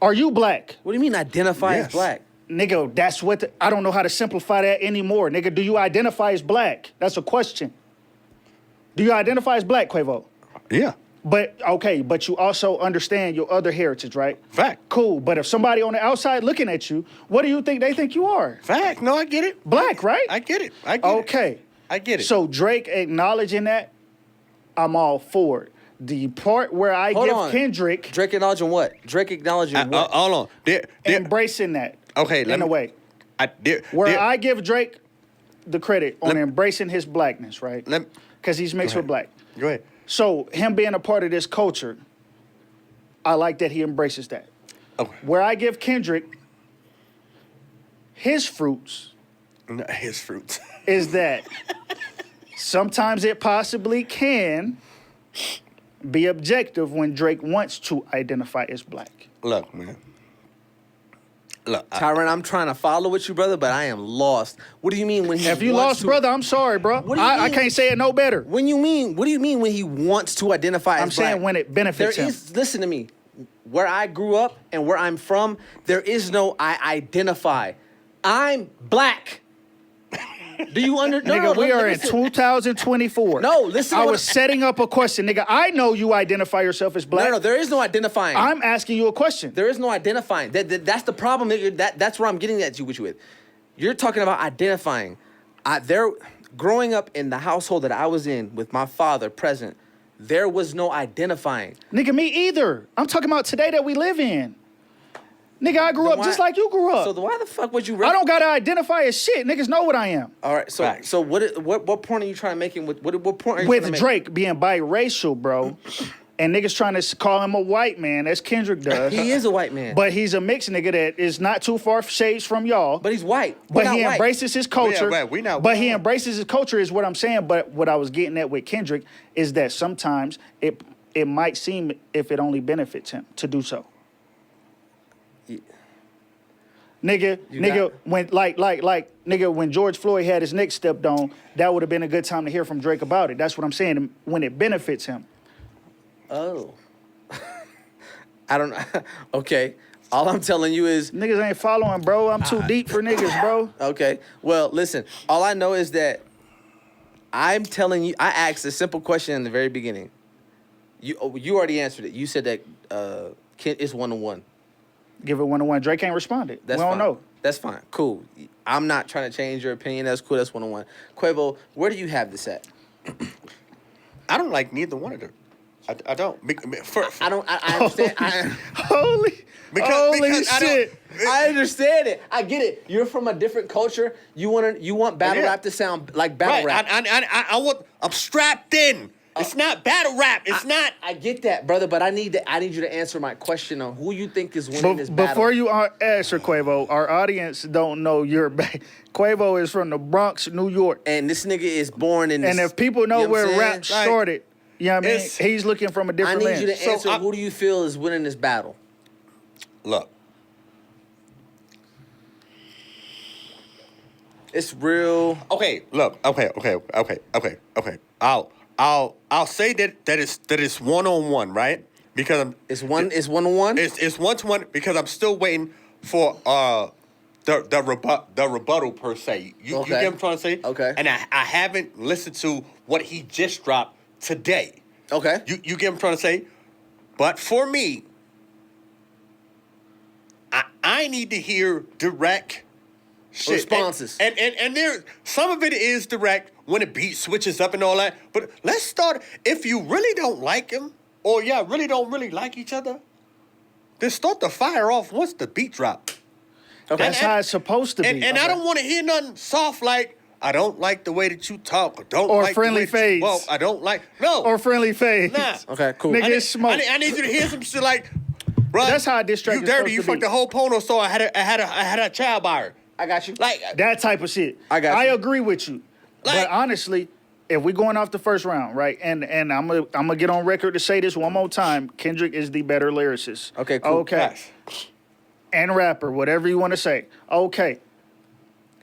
Are you black? What do you mean identify Yes. as black? Nigga, that's what I don't know how to simplify that anymore. Nigga, do you identify as black? That's a question. Do you identify as black, Quavo? Yeah. But okay, but you also understand your other heritage, right? Fact. Cool. But if somebody on the outside looking at you, what do you think they think you are? Fact. No, I get it. Black, right? I get it. I get it. Okay. I get it. So Drake acknowledging that, I'm all for it. The part where I Hold give on. Kendrick Drake acknowledging what? Drake acknowledging what? hold on. embracing that Okay, in a way. Where I give Drake the credit on Let- embracing his blackness, right? Because he's mixed Go with black. Go ahead. So him being a part of this culture, I like that he embraces that. Okay. Where I give Kendrick his fruits No, his fruits. is that sometimes it possibly can be objective when Drake wants to identify as black. Look, man. Look, Tyron, I'm trying to follow with you, brother, but I am lost. What do you mean when he If you wants lost, to, brother, I'm sorry, bro. What do you I mean? can't say it no better. What do you mean when he wants to identify as I'm saying black? when it benefits There him. is, listen to me. Where I grew up and where I'm from, there is no I identify. I'm black. Do you understand? Nigga, we are in 2024. No, listen to I what was setting up a question. Nigga, I know you identify yourself as black. No, there is no identifying. I'm asking you a question. There is no identifying. That's the problem. That's where I'm getting at you with. You're talking about identifying. Growing up in the household that I was in with my father present, there was no identifying. Nigga, me either. I'm talking about today that we live in. Nigga, I grew Then up why- just like you grew up. So why the fuck would you? I don't gotta identify as shit. Niggas know what I am. All right. So Facts. so what point are you trying to make with what point are you trying to With make? Drake being biracial, bro, and niggas trying to call him a white man, as Kendrick does. He is a white man. But he's a mixed nigga that is not too far shades from y'all. But he's white. We're But not he white. embraces his culture. right, we not but white. he embraces his culture is what I'm saying. But what I was getting at with Kendrick is that sometimes it might seem if it only benefits him to do so. Nigga, when nigga, when George Floyd had his neck stepped on, that would have been a good time to hear from Drake about it. That's what I'm saying. When it benefits him. Oh. I don't know. Okay. All I'm telling you is Niggas ain't following, bro. I'm too deep for niggas, bro. okay. Well, listen. All I know is that I'm telling you. I asked a simple question in the very beginning. You already answered it. You said that it's 1-1. Give it 1-1. Drake ain't responded. That's we don't fine. know. That's fine. Cool. I'm not trying to change your opinion. That's cool. That's 1-1. Quavo, where do you have this at? I don't like neither one of them. I don't. I don't. I understand. Holy Because shit. I understand it. I get it. You're from a different culture. You want battle Yeah. rap to sound like battle Right. rap. I'm strapped in. It's not battle rap. It's not. I get that, brother, but I need you to answer my question on who you think is winning this battle. Before you answer, Quavo, our audience don't know you're back. Quavo is from the Bronx, New York. And this nigga is born in this. And if people know you know what where I'm rap saying? started, you know what I mean? It's- He's looking from a I different need lens. you to So answer who do you feel is winning this battle? Look. It's real. Okay. Look. Okay. I'll say that it's 1-on-1, right? Because It's 1-1. It's 1-to-1 because I'm still waiting for the rebuttal per se. You Okay. get what I'm trying to say? Okay. And I haven't listened to what he just dropped today. Okay. You get what I'm trying to say? But for me, I need to hear direct shit. Responses. And there some of it is direct when the beat switches up and all that. But let's start. If you really don't like him, or really don't like each other, then start the fire off once the beat drop. Okay. That's how it's supposed to be. And I don't want to hear nothing soft like, I don't like the way that you talk. Or don't Or like friendly the way that you fades. walk. I don't like, no. Or friendly fade. Nah. Okay, cool. Nigga, I need, it's smoke. I need you to hear some shit like, bro. That's how a diss track You is dirty. supposed You to be. fucked the whole porno store. I had a child by her. I got you. Like, That type of shit. I got I you. agree with you. Like- but honestly, if we're going off the first round, right, and I'm gonna get on record to say this one more time, Kendrick is the better lyricist. Okay, cool. Okay. And rapper, whatever you want to say. Okay.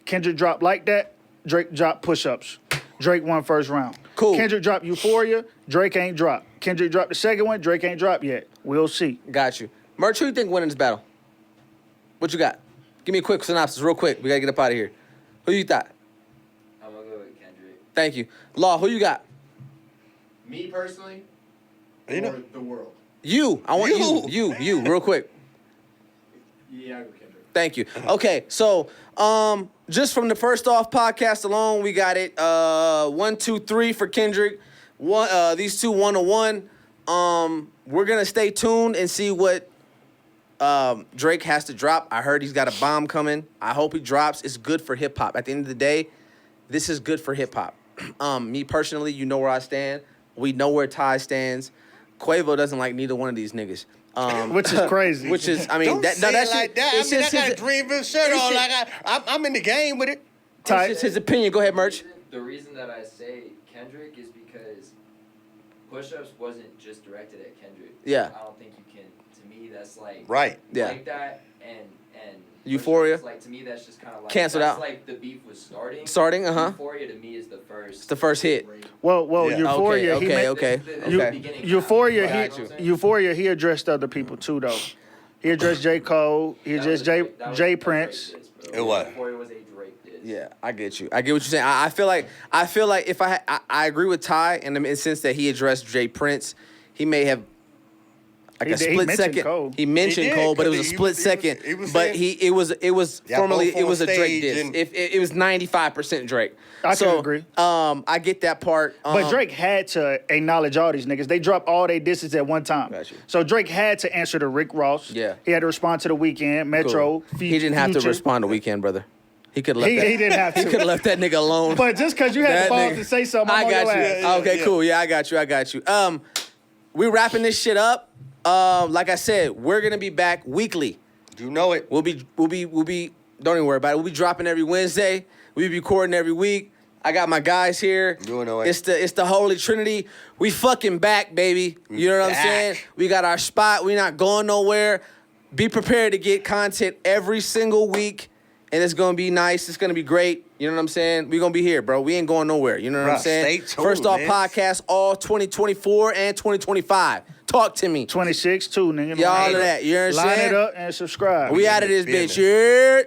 Kendrick dropped Like That, Drake dropped Push-Ups. Drake won first round. Cool. Kendrick dropped Euphoria, Drake ain't dropped. Kendrick dropped the second one, Drake ain't dropped yet. We'll see. Got you. Merch, who you think winning this battle? What you got? Give me a quick synopsis, real quick. We gotta get up out of here. Who you thought? I'm gonna go with Kendrick. Thank you. Law, who you got? Me personally, You know, or the world. You. I want you, real quick. Yeah, I go Kendrick. Thank you. Okay, so just from the first off podcast alone, we got it 1, 2, 3 for Kendrick. These two 1-1. We're gonna stay tuned and see what Drake has to drop. I heard he's got a bomb coming. I hope he drops. It's good for hip hop. At the end of the day, this is good for hip hop. Me personally, you know where I stand. We know where Ty stands. Quavo doesn't like neither one of these niggas. Which is crazy. Which is, I mean, don't that, say no, that it shit, like that. I it's mean, I just got a his, Dreamville shirt it's on. just- Like I'm in the game with it. Ty- it's his opinion. Go ahead, Merch. The reason that I say Kendrick is because Push-Ups wasn't just directed at Kendrick. Yeah. I don't think you can. To me, that's like Right. Yeah. like that and Euphoria? Push-Ups, like to me, that's just kind of like Canceled that's out. Like the beef was starting. Starting, uh-huh. Euphoria to me is the first. It's the first hit. well, Yeah. Euphoria, Okay, he meant- okay. Eu- beginning. Euphoria, Got you. Euphoria, he addressed other people too, though. He addressed J. Cole. He addressed Jay Prince. It was. Euphoria was a Drake diss. Yeah, I get you. I get what you're saying. I feel like if I agree with Ty in the sense that he addressed Jay Prince, he may have like He a did- he split mentioned second. Cole. He mentioned He did, Cole, but it was a 'cause he split was- second. he was But saying- it was Yeah, formerly both it was a on Drake stage diss. and- It was 95% Drake. I so, can agree. I get that part. But Drake had to acknowledge all these niggas. They dropped all their disses at one time. Got you. So Drake had to answer to Rick Ross. Yeah. He had to respond to The Weeknd, Metro, cool. He didn't have to Future. respond to Weekend, brother. He could have left He that. didn't have He to. could have left that nigga alone. But just because you had That the balls nigga- to say something, I'm I on got your you. ass. Okay, cool. Yeah, I got you. We wrapping this shit up. Like I said, we're gonna be back weekly. You know it. We'll be. Don't even worry about it. We'll be dropping every Wednesday. We'll be recording every week. I got my guys here. You know it. It's the Holy Trinity. We fucking back, baby. You know what I'm back. saying? We got our spot. We not going nowhere. Be prepared to get content every single week. And it's gonna be nice. It's gonna be great. You know what I'm saying? We gonna be here, bro. We ain't going nowhere. You know what I'm Bruh, saying? stay tuned, First off man. podcast all 2024 and 2025. Talk to me. 26 too, nigga. Y'all of that. You know what I'm Line saying? it up and subscribe. We out of this Feel bitch. me. Yeah.